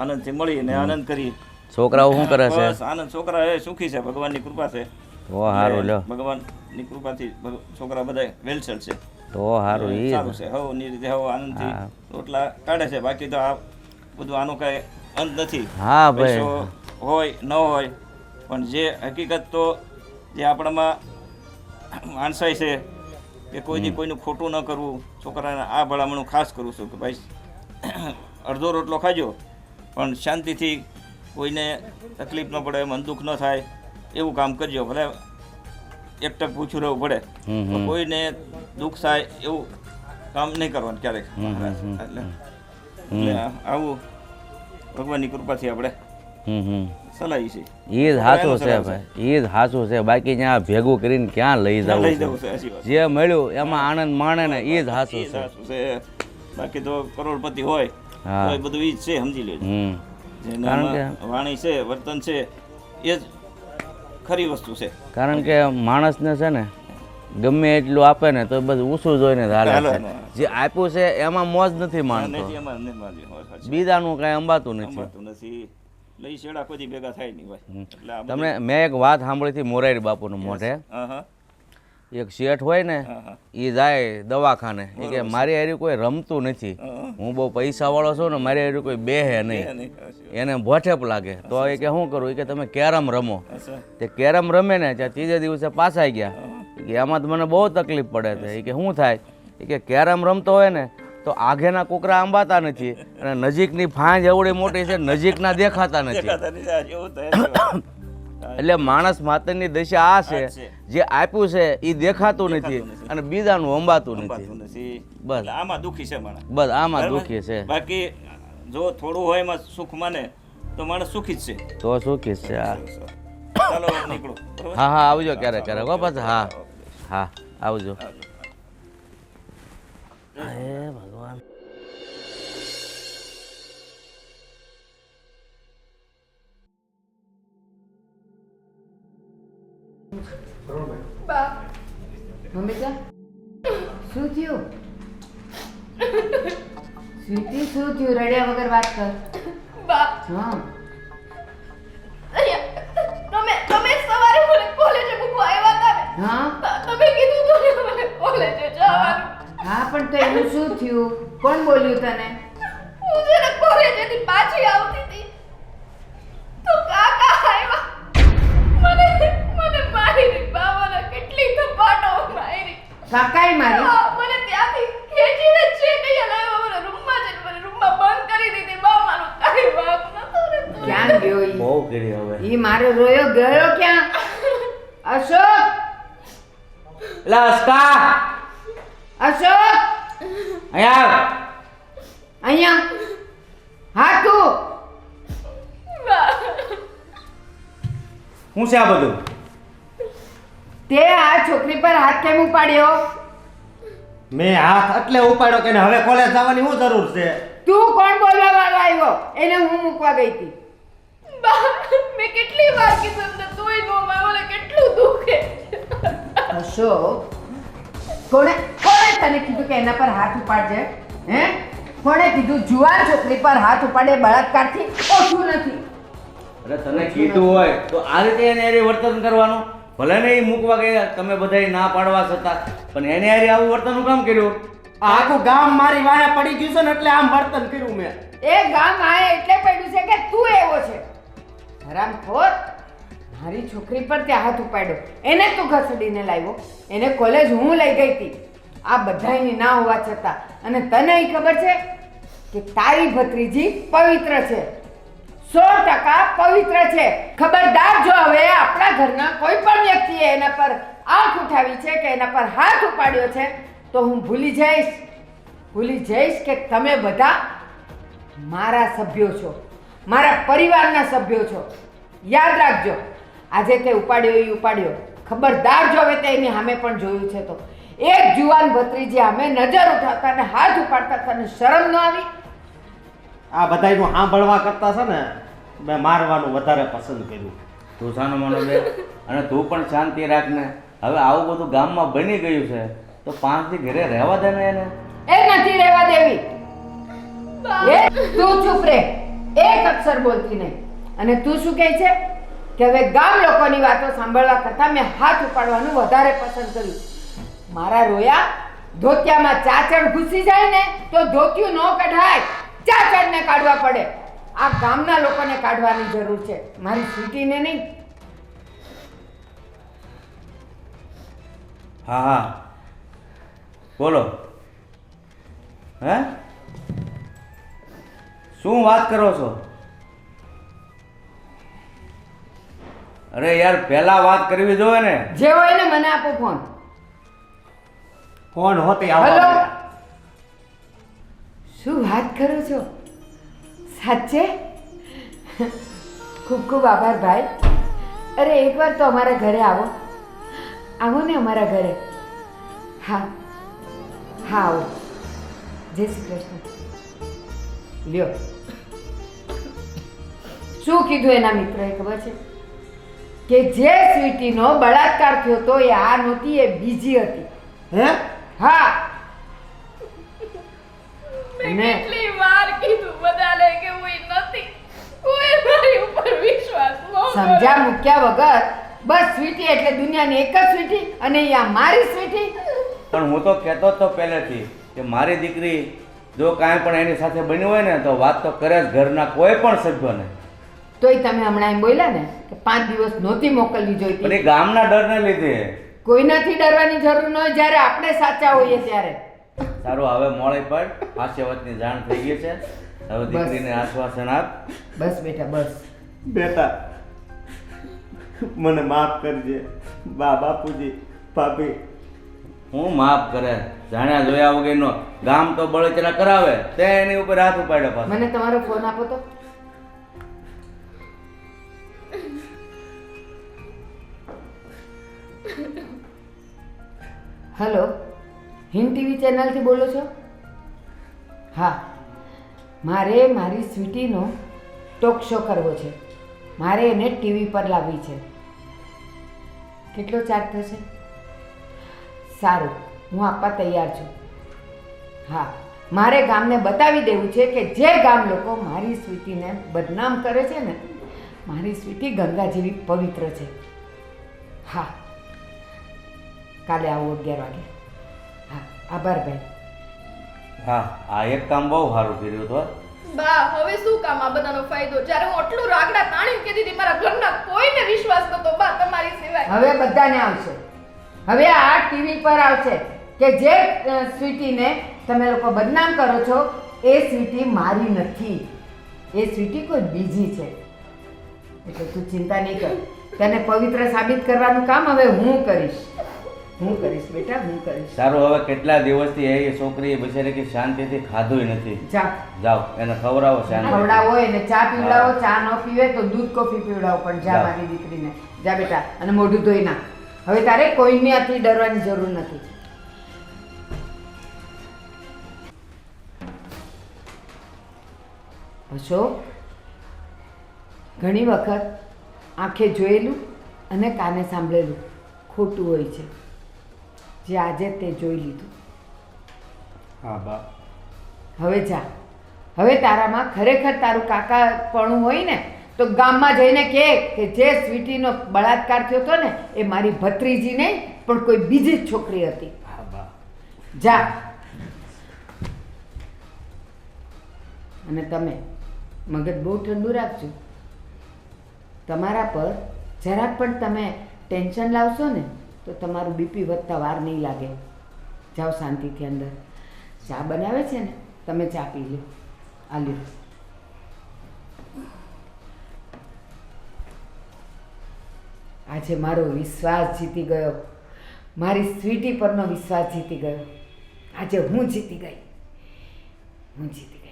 આનંદથી મળી ને આનંદ કરી. છોકરાઓ શું કરે છે? બસ આનંદ, છોકરા એ સુખી છે, ભગવાનની કૃપા છે. તો સારું લ્યો. ભગવાનની કૃપાથી છોકરા બધા વેલસેલ છે. તો સારું એ સારું છે હવ ની રીતે હવ આનંદથી હા. રોટલા કાઢે છે. બાકી તો આ બધું આનો કાંઈ અંત નથી. હા ભાઈ. પૈસો હોય ન હોય પણ જે હકીકત તો જે આપણામાં માણસાઈ છે કે કોઈની કોઈનું ખોટું ન કરવું. છોકરાને આ ભલામણું ખાસ કરું છું કે ભાઈ અડધો રોટલો ખાજો પણ શાંતિથી, કોઈને તકલીફ ન પડે, મન દુઃખ ન થાય એવું કામ કરજો. ભલે એક ટક પૂછ્યું રહેવું પડે પણ કોઈને દુઃખ થાય એવું કામ નહીં કરવાનું ક્યારેક. એટલે આવું ભગવાનની કૃપાથી આપણે સલાહી છે. એ જ સાચું છે ભાઈ, એ જ સાચું છે. બાકી ત્યાં ભેગું કરીને ક્યાં લઈ લઈ જવું જવું છે? છે, સાચી વાત. જે મળ્યું એમાં આનંદ માણે ને એ જ સાચું એ છે. સાચું છે. બાકી તો કરોડપતિ હોય હા. તો એ બધું એ જ છે, સમજી લેજો. જેને કારણ આમાં વાણી છે, વર્તન છે, એ જ ખરી વસ્તુ છે. કારણ કે માણસને છે ને ગમે એટલું આપે ને તો બધું ઊંચું જોઈને ધારે હાલે છે. ને. જે આપ્યું છે એમાં મોજ નથી માણતો, નથી એમાં નહીં માનવી હોય, સાચી વાત. બીજાનું કાંઈ અંબાતું નથી. સંભાળતું નથી. લઈ શેડા કોઈ ભેગા થાય નહીં ભાઈ. એટલે આ બધું- તમને મેં એક વાત સાંભળી હતી મોરારી બાપુના મોઢે. હા હા એક શેઠ હોય ને હા હા એ જાય દવાખાને, એ કે મારી હારી કોઈ રમતું નથી, હું બહુ પૈસાવાળો છું ને મારી હારી કોઈ બેહે નહીં, નહીં, સાચી વાત. એને ભોઠેપ લાગે. તો એ કે શું કરું? એ કે તમે કેરમ રમો. અચ્છા. તે કેરમ રમે ને ત્યાં ત્રીજે દિવસે પાછા ગયા. એ કે એમાં તો મને બહુ તકલીફ પડે છે. એ કે શું થાય? એ કે કેરમ રમતો હોય ને તો આગેના કૂકરા આંબાતા નથી અને નજીકની ફાંજ એવડી મોટી છે, નજીકના દેખાતા નથી. દેખાતા નથી, આ જેવું થાય છે. એટલે માણસ માતરની દશા આ છે, આ છે. જે આપ્યું છે એ દેખાતું નથી અને બીજાનું અંબાતું નથી. સંભાળતું નથી. બસ. એટલે આમાં દુઃખી છે માણસ. બસ આમાં બરાબર? દુઃખી છે. બાકી જો થોડું હોય એમાં સુખ માને તો માણસ સુખી જ છે. તો સુખી જ છે. હા ચાલો નીકળો. બરોબર? હા હા આવજો ક્યારેક ક્યારેક હો પાછા. હા હા આવજો. હે ભગવાન. બા મમ્મી શું થયું? સ્વીટી શું થયું? રડ્યા વગર વાત કર. બા હા તમે સવારે મને કોલેજે મૂકવા આવ્યા હતા ને, હા તમે કીધું તો ને મને કોલેજે જવાનું. હા પણ તો એનું શું થયું? કોણ બોલ્યું તને? હું જ્યારે કોલેજેથી પાછી આવતી હતી તો કાકા આવ્યા. મને મારી બા, મને કેટલી થપાટો મારી. કાકાએ મારી? હા, મને ત્યાંથી ખેંચીને છેટી લાવ્યો. મને રૂમમાં જઈને મને રૂમમાં બંધ કરી દીધી. બા મારો કાંઈ વાંક નતો ને. ક્યાં ગયો ઈ? બહુ કરી હવે. ઈ મારો રોયો ગયો ક્યાં? અશોક! એટલે અસ્કા અશોક! અહીંયા અહીંયા હા તું બા શું છે આ બધું? તે આ છોકરી પર હાથ કેમ ઉપાડ્યો? મેં હાથ એટલે ઉપાડ્યો કે હવે કોલેજ જવાની શું જરૂર છે? તું કોણ બોલવા વાળો આવ્યો? એને હું મૂકવા ગઈ હતી. બા મેં કેટલી વાર કીધું એમને, તોય નો માનો. મને કેટલું દુખે. અશોક, કોણે તને કીધું કે એના પર હાથ ઉપાડજે? હે? કોણે કીધું જુવાન છોકરી પર હાથ ઉપાડે બળાત્કારથી ઓછું નથી? અરે તને કીધું હોય તો આ રીતે એને હારે વર્તન કરવાનું. ભલે ને એ મૂકવા ગયા તમે બધાય ના પાડવા છતાં, પણ એને હારે આવું વર્તન કામ કર્યું? આ આખું ગામ મારી વાહે પડી ગયું છે ને એટલે આમ વર્તન કર્યું મેં. એ ગામ આએ એટલે પડ્યું છે કે તું એવો છે. હરામખોર! મારી છોકરી પર તે હાથ ઉપાડ્યો, એને તું ઘસડીને લાવ્યો, એને કોલેજ હું લઈ ગઈ હતી આ બધાયની ના હોવા છતાં. અને તને ઈ ખબર છે કે તારી ભત્રીજી પવિત્ર છે, 100% પવિત્ર છે. ખબરદાર જો હવે આપણા ઘરના કોઈ પણ વ્યક્તિએ એના પર આંખ ઉઠાવી છે કે એના પર હાથ ઉપાડ્યો છે તો હું ભૂલી જઈશ કે તમે બધા મારા સભ્યો છો, મારા પરિવારના સભ્યો છો. યાદ રાખજો, આજે તે ઉપાડ્યો એ ઉપાડ્યો. ખબરદાર જો હવે તે એની સામે પણ જોયું છે તો એક જુવાન ભત્રીજી સામે નજર ઉઠાવતા ને હાથ ઉપાડતા તને શરમ ન આવી? આ બધાયનું સાંભળવા કરતા છે ને મેં મારવાનું વધારે પસંદ કર્યું. તું સાનો માનો બે, અને તું પણ શાંતિ રાખ ને. હવે આવું બધું ગામમાં બની ગયું છે તો 5 દી ઘરે રહેવા દે ને એને. એ નથી રહેવા દેવી. એ તું ચૂપ રહે, એક અક્ષર બોલતી નહીં. અને તું શું કહે છે કે હવે ગામ લોકોની વાતો સાંભળવા કરતાં મેં હાથ ઉપાડવાનું વધારે પસંદ કર્યું. મારા રોયા ધોતિયામાં ચાચડ ઘૂસી જાય ને તો ધોતિયું ન કઢાય, ચાચડને કાઢવા પડે. આ ગામના લોકોને કાઢવાની જરૂર છે, મારી સ્વીટીને નહીં. હા હા બોલો. હે શું વાત કરો છો? અરે યાર પહેલા વાત કરવી જોઈએ ને. જે હોય ને મને આપો ફોન. ફોન હોતે હલો. આવવા શું વાત કરો છો? સાચે? ખૂબ ખૂબ આભાર ભાઈ. અરે એકવાર તો અમારા ઘરે આવો. આવો ને અમારા ઘરે. હા હા આવો. જય શ્રી કૃષ્ણ. લ્યો. શું કીધું એના મિત્રએ ખબર છે? કે જે સ્વીટીનો બળાત્કાર થયો તો એ આ નહોતી, એ બીજી હતી. હે હા. મેં ને- કેટલી વાર કીધું બધાને કે હું ઈ નથી, કોઈ મારી ઉપર વિશ્વાસ ન કરે. સમજ્યા મૂક્યા વગર બસ સ્વીટી એટલે દુનિયાની એક જ સ્વીટી, અને અહીંયા મારી સ્વીટી. પણ હું તો કહેતો જ તો પહેલેથી કે મારી દીકરી જો કાંઈ પણ એની સાથે બન્યું હોય ને તો વાત તો કરે જ ઘરના કોઈ પણ સભ્યોને. તોય તમે હમણાં એમ બોલ્યા ને કે 5 દિવસ નહોતી મોકલવી પણ જોઈતી. એ ગામના ડરને લીધે. કોઈનાથી ડરવાની જરૂર ન હોય જ્યારે આપણે સાચા હોઈએ ત્યારે. સારું હવે મોડે પર હાસ્યવતની જાણ થઈ ગઈ છે. હવે દીકરીને આશ્વાસન આપ. બસ બેટા બસ. બેટા મને માફ કરજે. બાપુજી ભાભી હું માફ કરે જાણ્યા જોયા વગરનો ગામ તો બળતરા કરાવે તે એની ઉપર હાથ ઉપાડ્યો પાછો. મને તમારો ફોન આપો તો. હેલો, હિન્દ ટીવી ચેનલથી બોલો છો? હા, મારે મારી સ્વીટીનો ટોક શો કરવો છે. મારે એને ટીવી પર લાવવી છે. કેટલો ચાર્જ થશે? સારું, હું આપવા તૈયાર છું. હા, મારે ગામને બતાવી દેવું છે કે જે ગામ લોકો મારી સ્વીટીને બદનામ કરે છે ને, મારી સ્વીટી ગંગા જેવી પવિત્ર છે. હા, કાલે આવો 11 વાગે. હા, આભાર ભાઈ. હા આ એક કામ બહુ સારું કર્યું તો. બા હવે શું કામ આ બધાનો ફાયદો, જ્યારે હું આટલું રાગડા તાણી કીધી હતી મારા ઘરના કોઈને વિશ્વાસ નતો બા તમારી સિવાય. હવે બધાને આવશે. હવે આ ટીવી પર આવશે કે જે સ્વીટીને તમે લોકો બદનામ કરો છો એ સ્વીટી મારી નથી, એ સ્વીટી કોઈ બીજી છે. એટલે તું ચિંતા નહીં કર. તને પવિત્ર સાબિત કરવાનું કામ હવે હું કરીશ. હું કરીશ બેટા, હું કરીશ. સારું હવે કેટલા દિવસથી એ છોકરી બિચારી કે શાંતિથી ખાધું નથી. જા જાઓ એને ખવડાવો શાંતિ. ખવડાવો એને, ચા પીવડાવો. ચા ન પીવે તો દૂધ કોફી પીવડાવો. પણ જા મારી દીકરીને. જા બેટા, અને મોઢું ધોઈ નાખ. હવે તારે કોઈનાથી ડરવાની જરૂર નથી. અશોક, ઘણી વખત આંખે જોયેલું અને કાને સાંભળેલું ખોટું હોય છે. જે આજે તે જોઈ લીધું. હા બા. હવે જા. હવે તારામાં ખરેખર તારું કાકાપણું હોય ને તો ગામમાં જઈને કહે કે જે સ્વીટીનો બળાત્કાર થયો હતો ને એ મારી ભત્રીજી નહીં પણ કોઈ બીજી જ છોકરી હતી. હા બા. જા. અને તમે મગજ બહુ ઠંડુ રાખજો. તમારા પર જરાક પણ તમે ટેન્શન લાવશો ને તો તમારું બીપી વધતા વાર નહીં લાગે. જાઓ શાંતિથી અંદર. ચા બનાવે છે ને, તમે ચા પી લો. આ લ્યો. આજે મારો વિશ્વાસ જીતી ગયો. મારી સ્વીટી પરનો વિશ્વાસ જીતી ગયો. આજે હું જીતી ગઈ. હું જીતી ગઈ.